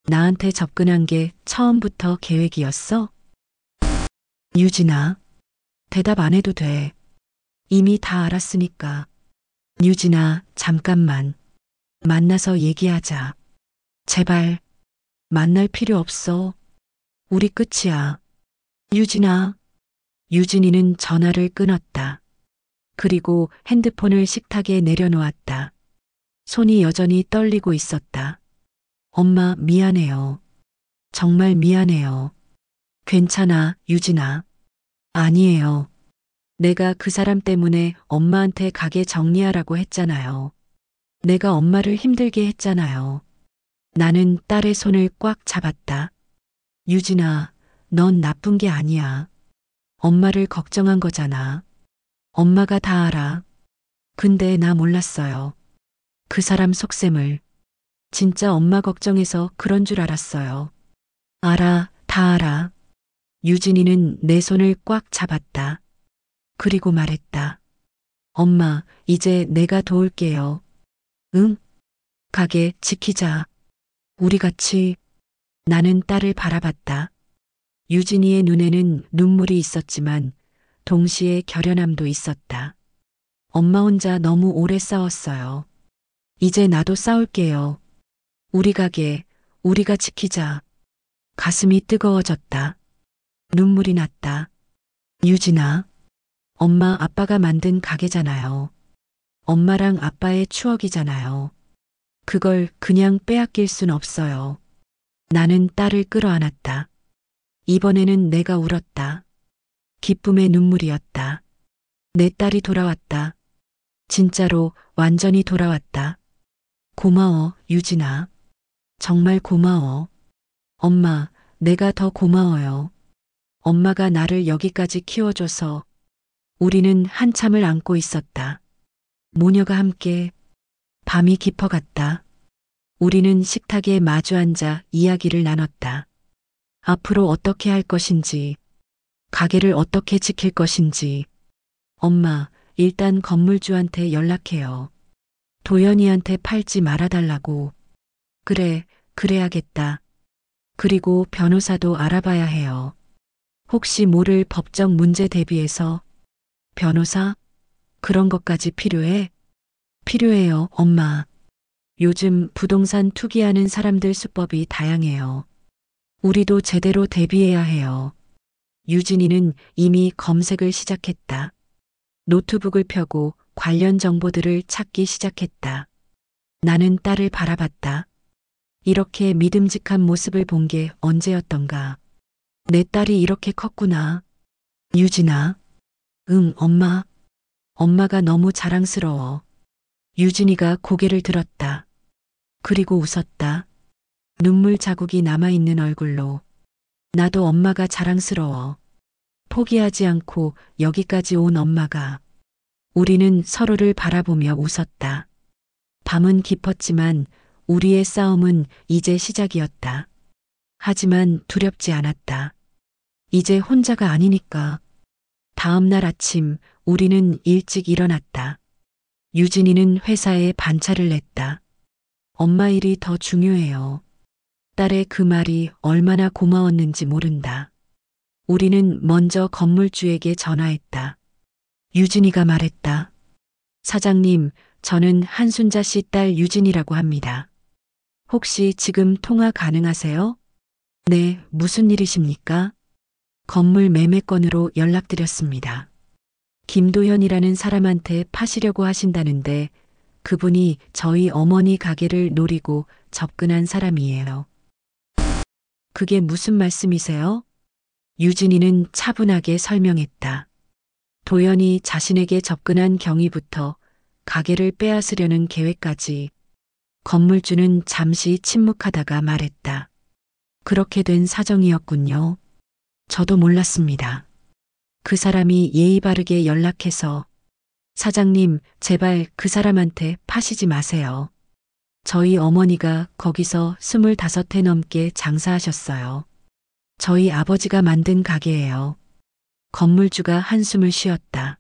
나한테 접근한 게 처음부터 계획이었어? 유진아, 대답 안 해도 돼. 이미 다 알았으니까. 유진아, 잠깐만. 만나서 얘기하자. 제발. 만날 필요 없어. 우리 끝이야. 유진아. 유진이는 전화를 끊었다. 그리고 핸드폰을 식탁에 내려놓았다. 손이 여전히 떨리고 있었다. 엄마, 미안해요. 정말 미안해요. 괜찮아, 유진아. 아니에요. 내가 그 사람 때문에 엄마한테 가게 정리하라고 했잖아요. 내가 엄마를 힘들게 했잖아요. 나는 딸의 손을 꽉 잡았다. 유진아, 넌 나쁜 게 아니야. 엄마를 걱정한 거잖아. 엄마가 다 알아. 근데 나 몰랐어요. 그 사람 속셈을. 진짜 엄마 걱정해서 그런 줄 알았어요. 알아, 다 알아. 유진이는 내 손을 꽉 잡았다. 그리고 말했다. 엄마, 이제 내가 도울게요. 응? 가게 지키자. 우리 같이. 나는 딸을 바라봤다. 유진이의 눈에는 눈물이 있었지만 동시에 결연함도 있었다. 엄마 혼자 너무 오래 싸웠어요. 이제 나도 싸울게요. 우리 가게, 우리가 지키자. 가슴이 뜨거워졌다. 눈물이 났다. 유진아, 엄마 아빠가 만든 가게잖아요. 엄마랑 아빠의 추억이잖아요. 그걸 그냥 빼앗길 순 없어요. 나는 딸을 끌어안았다. 이번에는 내가 울었다. 기쁨의 눈물이었다. 내 딸이 돌아왔다. 진짜로 완전히 돌아왔다. 고마워, 유진아. 정말 고마워. 엄마, 내가 더 고마워요. 엄마가 나를 여기까지 키워줘서 우리는 한참을 안고 있었다. 모녀가 함께 밤이 깊어갔다. 우리는 식탁에 마주 앉아 이야기를 나눴다. 앞으로 어떻게 할 것인지, 가게를 어떻게 지킬 것인지. 엄마, 일단 건물주한테 연락해요. 도연이한테 팔지 말아달라고. 그래, 그래야겠다. 그리고 변호사도 알아봐야 해요. 혹시 모를 법적 문제 대비해서. 변호사? 그런 것까지 필요해? 필요해요, 엄마. 요즘 부동산 투기하는 사람들 수법이 다양해요. 우리도 제대로 대비해야 해요. 유진이는 이미 검색을 시작했다. 노트북을 펴고 관련 정보들을 찾기 시작했다. 나는 딸을 바라봤다. 이렇게 믿음직한 모습을 본 게 언제였던가. 내 딸이 이렇게 컸구나. 유진아. 응, 엄마. 엄마가 너무 자랑스러워. 유진이가 고개를 들었다. 그리고 웃었다. 눈물 자국이 남아있는 얼굴로. 나도 엄마가 자랑스러워. 포기하지 않고 여기까지 온 엄마가. 우리는 서로를 바라보며 웃었다. 밤은 깊었지만 우리의 싸움은 이제 시작이었다. 하지만 두렵지 않았다. 이제 혼자가 아니니까. 다음 날 아침 우리는 일찍 일어났다. 유진이는 회사에 반차를 냈다. 엄마 일이 더 중요해요. 딸의 그 말이 얼마나 고마웠는지 모른다. 우리는 먼저 건물주에게 전화했다. 유진이가 말했다. 사장님, 저는 한순자 씨 딸 유진이라고 합니다. 혹시 지금 통화 가능하세요? 네, 무슨 일이십니까? 건물 매매건으로 연락드렸습니다. 김도현이라는 사람한테 파시려고 하신다는데 그분이 저희 어머니 가게를 노리고 접근한 사람이에요. 그게 무슨 말씀이세요? 유진이는 차분하게 설명했다. 도연이 자신에게 접근한 경위부터 가게를 빼앗으려는 계획까지. 건물주는 잠시 침묵하다가 말했다. 그렇게 된 사정이었군요. 저도 몰랐습니다. 그 사람이 예의 바르게 연락해서 사장님, 제발 그 사람한테 파시지 마세요. 저희 어머니가 거기서 25해 넘게 장사하셨어요. 저희 아버지가 만든 가게예요. 건물주가 한숨을 쉬었다.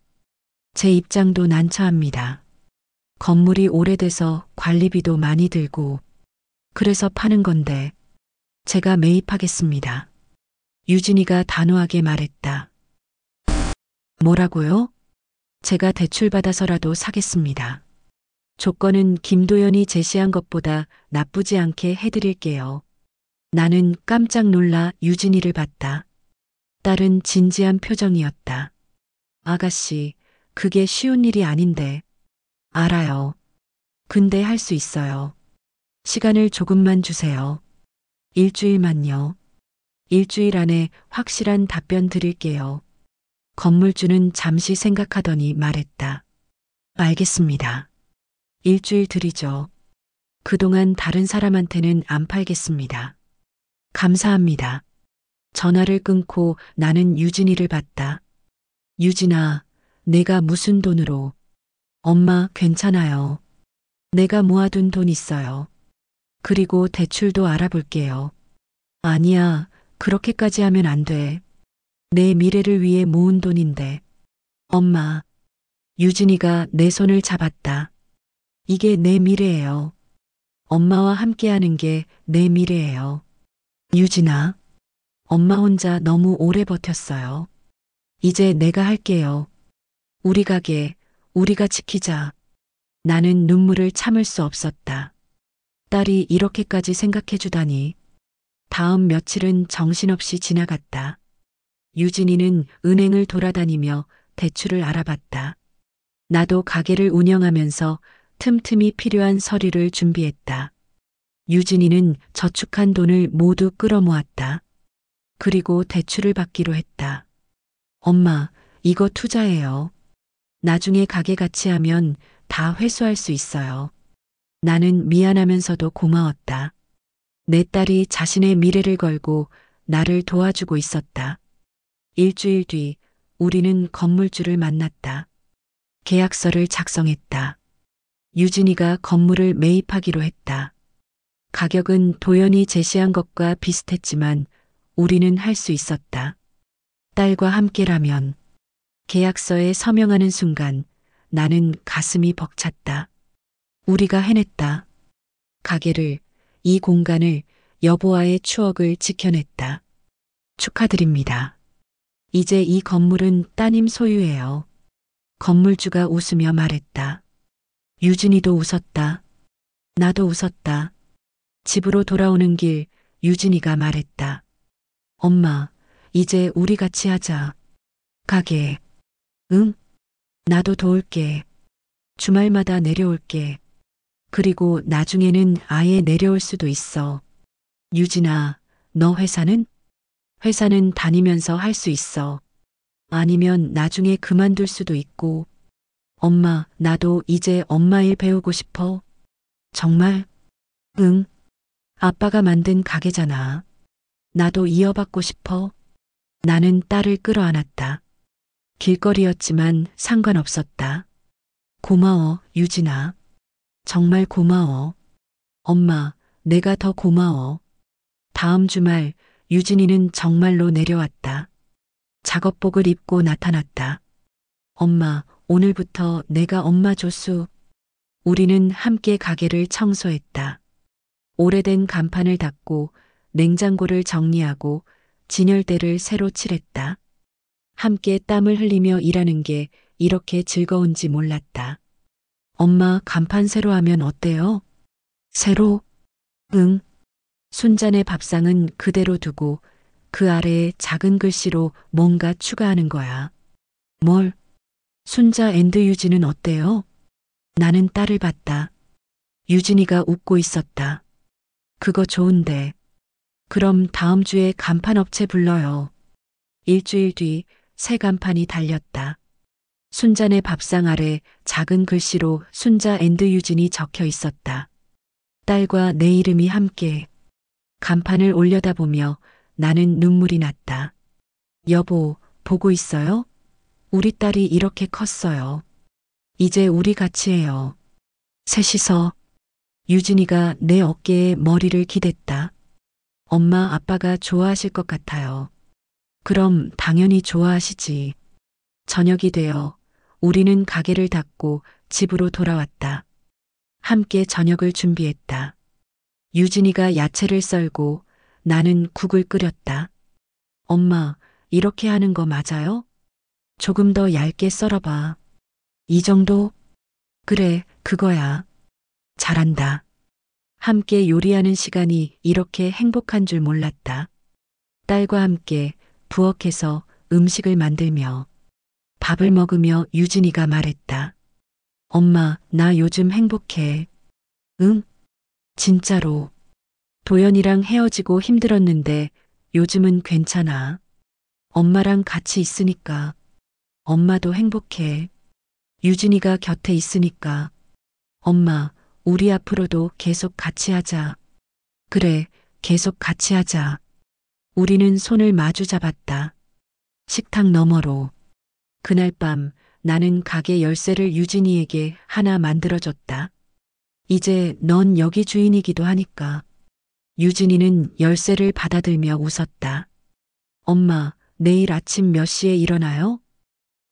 제 입장도 난처합니다. 건물이 오래돼서 관리비도 많이 들고 그래서 파는 건데 제가 매입하겠습니다. 유진이가 단호하게 말했다. 뭐라고요? 제가 대출받아서라도 사겠습니다. 조건은 김도연이 제시한 것보다 나쁘지 않게 해드릴게요. 나는 깜짝 놀라 유진이를 봤다. 딸은 진지한 표정이었다. 아가씨, 그게 쉬운 일이 아닌데. 알아요. 근데 할 수 있어요. 시간을 조금만 주세요. 일주일만요. 일주일 안에 확실한 답변 드릴게요. 건물주는 잠시 생각하더니 말했다. 알겠습니다. 일주일 드리죠. 그동안 다른 사람한테는 안 팔겠습니다. 감사합니다. 전화를 끊고 나는 유진이를 봤다. 유진아, 내가 무슨 돈으로. 엄마, 괜찮아요. 내가 모아둔 돈 있어요. 그리고 대출도 알아볼게요. 아니야, 그렇게까지 하면 안 돼. 내 미래를 위해 모은 돈인데. 엄마. 유진이가 내 손을 잡았다. 이게 내 미래예요. 엄마와 함께하는 게 내 미래예요. 유진아. 엄마 혼자 너무 오래 버텼어요. 이제 내가 할게요. 우리 가게, 우리가 지키자. 나는 눈물을 참을 수 없었다. 딸이 이렇게까지 생각해주다니. 다음 며칠은 정신없이 지나갔다. 유진이는 은행을 돌아다니며 대출을 알아봤다. 나도 가게를 운영하면서 틈틈이 필요한 서류를 준비했다. 유진이는 저축한 돈을 모두 끌어모았다. 그리고 대출을 받기로 했다. 엄마, 이거 투자예요. 나중에 가게 같이 하면 다 회수할 수 있어요. 나는 미안하면서도 고마웠다. 내 딸이 자신의 미래를 걸고 나를 도와주고 있었다. 일주일 뒤 우리는 건물주를 만났다. 계약서를 작성했다. 유진이가 건물을 매입하기로 했다. 가격은 도연이 제시한 것과 비슷했지만 우리는 할 수 있었다. 딸과 함께라면. 계약서에 서명하는 순간 나는 가슴이 벅찼다. 우리가 해냈다. 가게를, 이 공간을, 여보와의 추억을 지켜냈다. 축하드립니다. 이제 이 건물은 따님 소유예요. 건물주가 웃으며 말했다. 유진이도 웃었다. 나도 웃었다. 집으로 돌아오는 길 유진이가 말했다. 엄마, 이제 우리 같이 하자. 가게. 응? 나도 도울게. 주말마다 내려올게. 그리고 나중에는 아예 내려올 수도 있어. 유진아, 너 회사는? 회사는 다니면서 할 수 있어. 아니면 나중에 그만둘 수도 있고. 엄마, 나도 이제 엄마 일 배우고 싶어. 정말? 응. 아빠가 만든 가게잖아. 나도 이어받고 싶어. 나는 딸을 끌어안았다. 길거리였지만 상관없었다. 고마워, 유진아. 정말 고마워. 엄마, 내가 더 고마워. 다음 주말 유진이는 정말로 내려왔다. 작업복을 입고 나타났다. 엄마, 오늘부터 내가 엄마 조수. 우리는 함께 가게를 청소했다. 오래된 간판을 닦고 냉장고를 정리하고 진열대를 새로 칠했다. 함께 땀을 흘리며 일하는 게 이렇게 즐거운지 몰랐다. 엄마, 간판 새로 하면 어때요? 새로? 응. 순잔의 밥상은 그대로 두고 그 아래에 작은 글씨로 뭔가 추가하는 거야. 뭘? 순자 앤드 유진은 어때요? 나는 딸을 봤다. 유진이가 웃고 있었다. 그거 좋은데. 그럼 다음 주에 간판 업체 불러요. 일주일 뒤 새 간판이 달렸다. 순잔의 밥상 아래 작은 글씨로 순자 앤드 유진이 적혀 있었다. 딸과 내 이름이 함께. 간판을 올려다보며 나는 눈물이 났다. 여보, 보고 있어요? 우리 딸이 이렇게 컸어요. 이제 우리 같이 해요. 셋이서. 유진이가 내 어깨에 머리를 기댔다. 엄마, 아빠가 좋아하실 것 같아요. 그럼 당연히 좋아하시지. 저녁이 되어 우리는 가게를 닫고 집으로 돌아왔다. 함께 저녁을 준비했다. 유진이가 야채를 썰고 나는 국을 끓였다. 엄마, 이렇게 하는 거 맞아요? 조금 더 얇게 썰어봐. 이 정도? 그래, 그거야. 잘한다. 함께 요리하는 시간이 이렇게 행복한 줄 몰랐다. 딸과 함께 부엌에서 음식을 만들며 밥을 먹으며 유진이가 말했다. 엄마, 나 요즘 행복해. 응? 진짜로. 도연이랑 헤어지고 힘들었는데 요즘은 괜찮아. 엄마랑 같이 있으니까. 엄마도 행복해. 유진이가 곁에 있으니까. 엄마, 우리 앞으로도 계속 같이 하자. 그래, 계속 같이 하자. 우리는 손을 마주 잡았다. 식탁 너머로. 그날 밤 나는 가게 열쇠를 유진이에게 하나 만들어줬다. 이제 넌 여기 주인이기도 하니까. 유진이는 열쇠를 받아들며 웃었다. 엄마, 내일 아침 몇 시에 일어나요?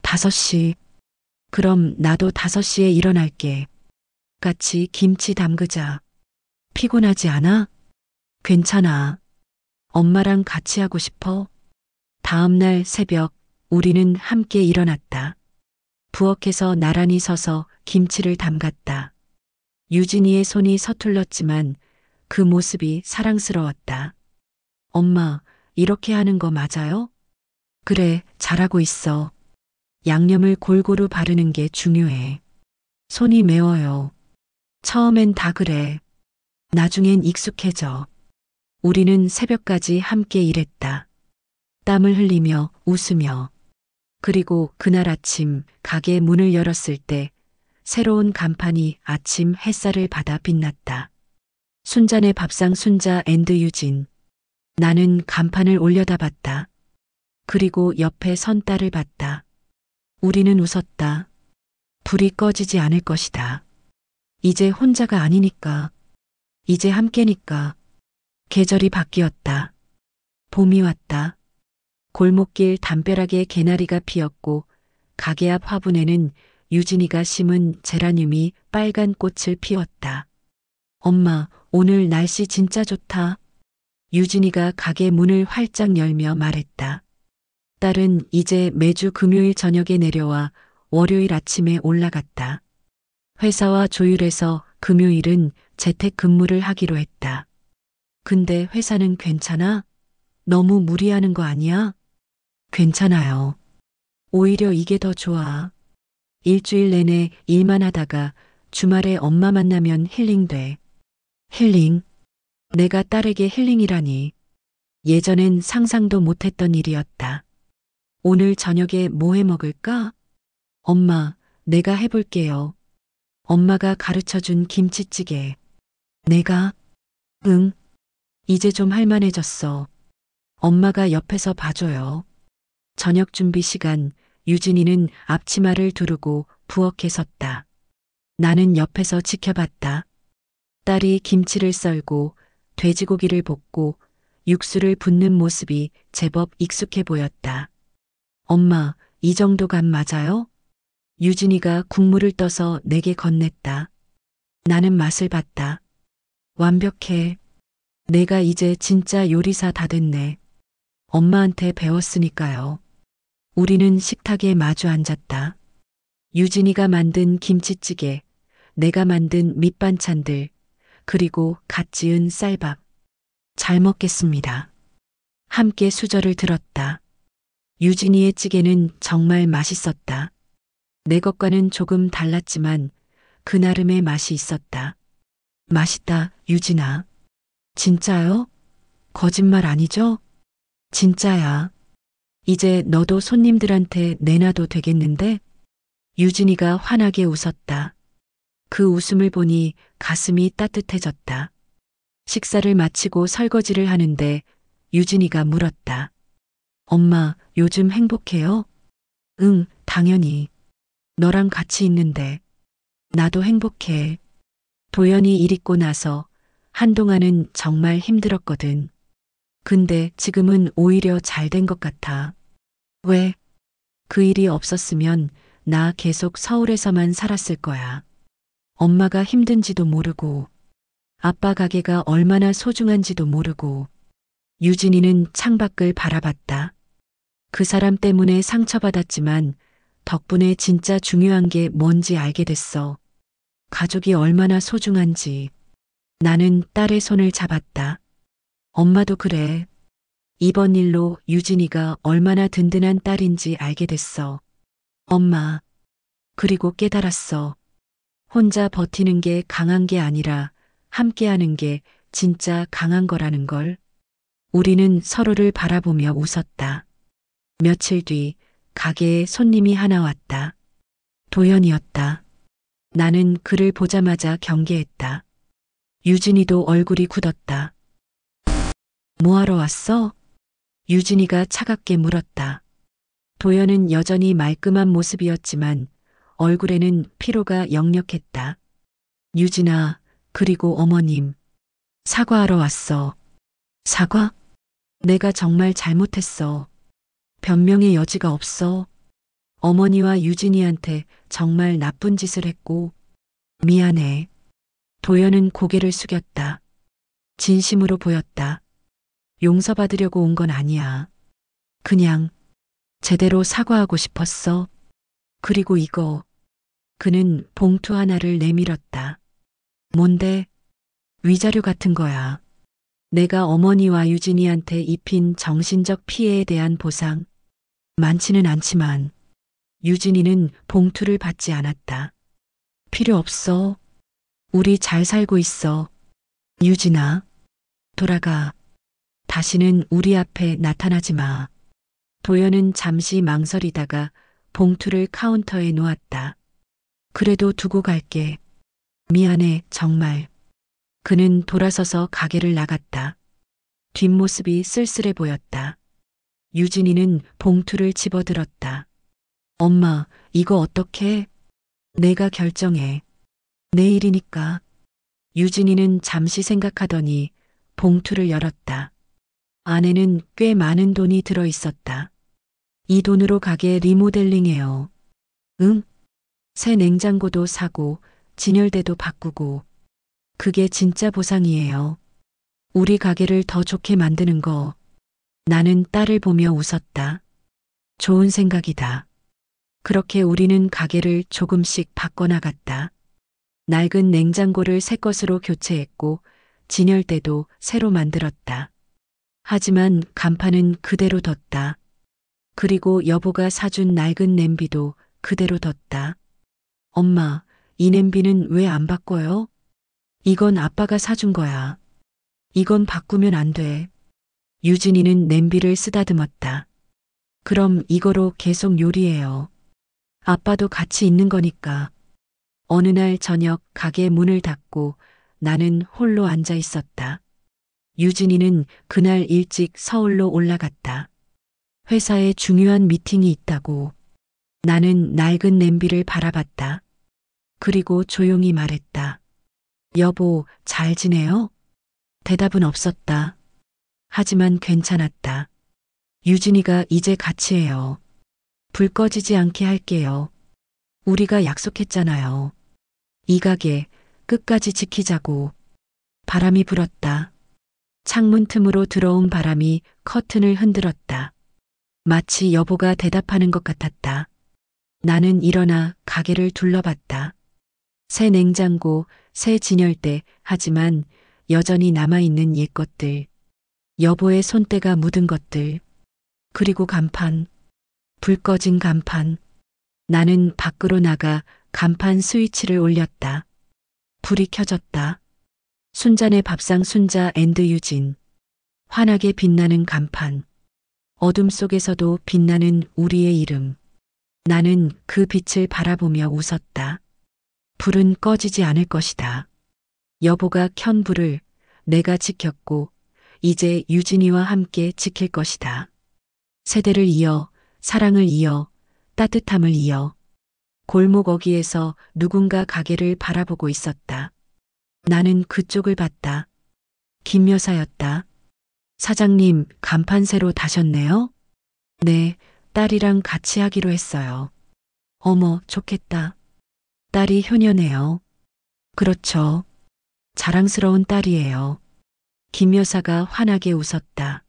5시. 그럼 나도 5시에 일어날게. 같이 김치 담그자. 피곤하지 않아? 괜찮아. 엄마랑 같이 하고 싶어? 다음 날 새벽 우리는 함께 일어났다. 부엌에서 나란히 서서 김치를 담갔다. 유진이의 손이 서툴렀지만 그 모습이 사랑스러웠다. 엄마, 이렇게 하는 거 맞아요? 그래, 잘하고 있어. 양념을 골고루 바르는 게 중요해. 손이 매워요. 처음엔 다 그래. 나중엔 익숙해져. 우리는 새벽까지 함께 일했다. 땀을 흘리며 웃으며. 그리고 그날 아침 가게 문을 열었을 때 새로운 간판이 아침 햇살을 받아 빛났다. 순잔의 밥상 순자 앤드 유진. 나는 간판을 올려다봤다. 그리고 옆에 선 딸을 봤다. 우리는 웃었다. 불이 꺼지지 않을 것이다. 이제 혼자가 아니니까. 이제 함께니까. 계절이 바뀌었다. 봄이 왔다. 골목길 담벼락에 개나리가 피었고 가게 앞 화분에는 유진이가 심은 제라늄이 빨간 꽃을 피웠다. 엄마, 오늘 날씨 진짜 좋다. 유진이가 가게 문을 활짝 열며 말했다. 딸은 이제 매주 금요일 저녁에 내려와 월요일 아침에 올라갔다. 회사와 조율해서 금요일은 재택 근무를 하기로 했다. 근데 회사는 괜찮아? 너무 무리하는 거 아니야? 괜찮아요. 오히려 이게 더 좋아. 일주일 내내 일만 하다가 주말에 엄마 만나면 힐링돼. 힐링? 내가 딸에게 힐링이라니. 예전엔 상상도 못했던 일이었다. 오늘 저녁에 뭐 해 먹을까? 엄마, 내가 해볼게요. 엄마가 가르쳐준 김치찌개. 내가? 응. 이제 좀 할만해졌어. 엄마가 옆에서 봐줘요. 저녁 준비 시간, 유진이는 앞치마를 두르고 부엌에 섰다. 나는 옆에서 지켜봤다. 딸이 김치를 썰고 돼지고기를 볶고 육수를 붓는 모습이 제법 익숙해 보였다. 엄마, 이 정도 간 맞아요? 유진이가 국물을 떠서 내게 건넸다. 나는 맛을 봤다. 완벽해. 내가 이제 진짜 요리사 다 됐네. 엄마한테 배웠으니까요. 우리는 식탁에 마주 앉았다. 유진이가 만든 김치찌개, 내가 만든 밑반찬들, 그리고 갓 지은 쌀밥. 잘 먹겠습니다. 함께 수저를 들었다. 유진이의 찌개는 정말 맛있었다. 내 것과는 조금 달랐지만 그 나름의 맛이 있었다. 맛있다, 유진아. 진짜요? 거짓말 아니죠? 진짜야. 이제 너도 손님들한테 내놔도 되겠는데? 유진이가 환하게 웃었다. 그 웃음을 보니 가슴이 따뜻해졌다. 식사를 마치고 설거지를 하는데 유진이가 물었다. 엄마, 요즘 행복해요? 응, 당연히. 너랑 같이 있는데. 나도 행복해. 도연이 일 있고 나서 한동안은 정말 힘들었거든. 근데 지금은 오히려 잘 된 것 같아. 왜? 그 일이 없었으면 나 계속 서울에서만 살았을 거야. 엄마가 힘든지도 모르고, 아빠 가게가 얼마나 소중한지도 모르고. 유진이는 창밖을 바라봤다. 그 사람 때문에 상처받았지만 덕분에 진짜 중요한 게 뭔지 알게 됐어. 가족이 얼마나 소중한지. 나는 딸의 손을 잡았다. 엄마도 그래. 이번 일로 유진이가 얼마나 든든한 딸인지 알게 됐어. 엄마. 그리고 깨달았어. 혼자 버티는 게 강한 게 아니라 함께하는 게 진짜 강한 거라는 걸. 우리는 서로를 바라보며 웃었다. 며칠 뒤 가게에 손님이 하나 왔다. 도연이었다. 나는 그를 보자마자 경계했다. 유진이도 얼굴이 굳었다. 뭐하러 왔어? 유진이가 차갑게 물었다. 도연은 여전히 말끔한 모습이었지만 얼굴에는 피로가 역력했다. 유진아, 그리고 어머님. 사과하러 왔어. 사과? 내가 정말 잘못했어. 변명의 여지가 없어. 어머니와 유진이한테 정말 나쁜 짓을 했고. 미안해. 도연은 고개를 숙였다. 진심으로 보였다. 용서받으려고 온 건 아니야. 그냥 제대로 사과하고 싶었어. 그리고 이거. 그는 봉투 하나를 내밀었다. 뭔데? 위자료 같은 거야. 내가 어머니와 유진이한테 입힌 정신적 피해에 대한 보상. 많지는 않지만. 유진이는 봉투를 받지 않았다. 필요 없어. 우리 잘 살고 있어. 유진아, 돌아가. 다시는 우리 앞에 나타나지 마. 도연은 잠시 망설이다가 봉투를 카운터에 놓았다. 그래도 두고 갈게. 미안해, 정말. 그는 돌아서서 가게를 나갔다. 뒷모습이 쓸쓸해 보였다. 유진이는 봉투를 집어들었다. 엄마, 이거 어떡해? 내가 결정해. 내일이니까. 유진이는 잠시 생각하더니 봉투를 열었다. 안에는 꽤 많은 돈이 들어 있었다. 이 돈으로 가게 리모델링해요. 응? 새 냉장고도 사고 진열대도 바꾸고. 그게 진짜 보상이에요. 우리 가게를 더 좋게 만드는 거. 나는 딸을 보며 웃었다. 좋은 생각이다. 그렇게 우리는 가게를 조금씩 바꿔나갔다. 낡은 냉장고를 새 것으로 교체했고 진열대도 새로 만들었다. 하지만 간판은 그대로 뒀다. 그리고 여보가 사준 낡은 냄비도 그대로 뒀다. 엄마, 이 냄비는 왜 안 바꿔요? 이건 아빠가 사준 거야. 이건 바꾸면 안 돼. 유진이는 냄비를 쓰다듬었다. 그럼 이거로 계속 요리해요. 아빠도 같이 있는 거니까. 어느 날 저녁 가게 문을 닫고 나는 홀로 앉아 있었다. 유진이는 그날 일찍 서울로 올라갔다. 회사에 중요한 미팅이 있다고. 나는 낡은 냄비를 바라봤다. 그리고 조용히 말했다. 여보, 잘 지내요? 대답은 없었다. 하지만 괜찮았다. 유진이가 이제 같이 해요. 불 꺼지지 않게 할게요. 우리가 약속했잖아요. 이 가게, 끝까지 지키자고. 바람이 불었다. 창문 틈으로 들어온 바람이 커튼을 흔들었다. 마치 여보가 대답하는 것 같았다. 나는 일어나 가게를 둘러봤다. 새 냉장고, 새 진열대, 하지만 여전히 남아있는 옛 것들. 여보의 손때가 묻은 것들. 그리고 간판. 불 꺼진 간판. 나는 밖으로 나가 간판 스위치를 올렸다. 불이 켜졌다. 순잔의 밥상 순자 앤드 유진. 환하게 빛나는 간판. 어둠 속에서도 빛나는 우리의 이름. 나는 그 빛을 바라보며 웃었다. 불은 꺼지지 않을 것이다. 여보가 켠 불을 내가 지켰고 이제 유진이와 함께 지킬 것이다. 세대를 이어, 사랑을 이어, 따뜻함을 이어. 골목 어귀에서 누군가 가게를 바라보고 있었다. 나는 그쪽을 봤다. 김 여사였다. 사장님, 간판 새로 다셨네요? 네, 딸이랑 같이 하기로 했어요. 어머, 좋겠다. 딸이 효녀네요. 그렇죠. 자랑스러운 딸이에요. 김 여사가 환하게 웃었다.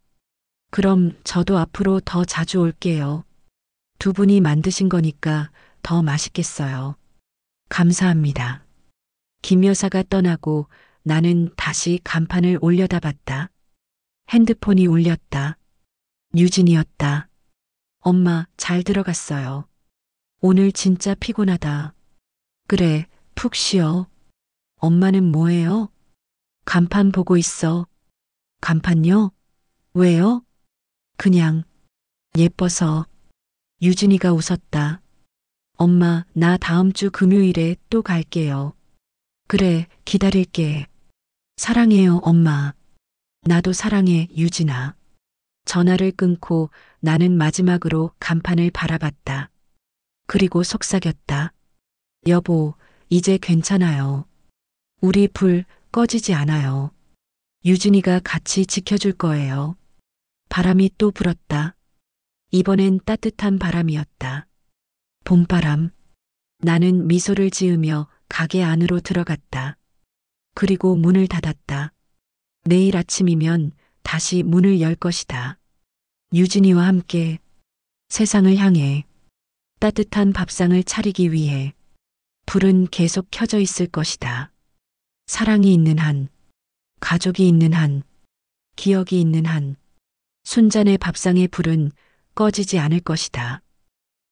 그럼 저도 앞으로 더 자주 올게요. 두 분이 만드신 거니까 더 맛있겠어요. 감사합니다. 김 여사가 떠나고 나는 다시 간판을 올려다 봤다. 핸드폰이 울렸다. 유진이었다. 엄마, 잘 들어갔어요. 오늘 진짜 피곤하다. 그래, 푹 쉬어. 엄마는 뭐해요? 간판 보고 있어. 간판요? 왜요? 그냥 예뻐서. 유진이가 웃었다. 엄마, 나 다음 주 금요일에 또 갈게요. 그래, 기다릴게. 사랑해요, 엄마. 나도 사랑해, 유진아. 전화를 끊고 나는 마지막으로 간판을 바라봤다. 그리고 속삭였다. 여보, 이제 괜찮아요. 우리 불 꺼지지 않아요. 유진이가 같이 지켜줄 거예요. 바람이 또 불었다. 이번엔 따뜻한 바람이었다. 봄바람. 나는 미소를 지으며 가게 안으로 들어갔다. 그리고 문을 닫았다. 내일 아침이면 다시 문을 열 것이다. 유진이와 함께 세상을 향해 따뜻한 밥상을 차리기 위해 불은 계속 켜져 있을 것이다. 사랑이 있는 한, 가족이 있는 한, 기억이 있는 한, 순잔의 밥상의 불은 꺼지지 않을 것이다.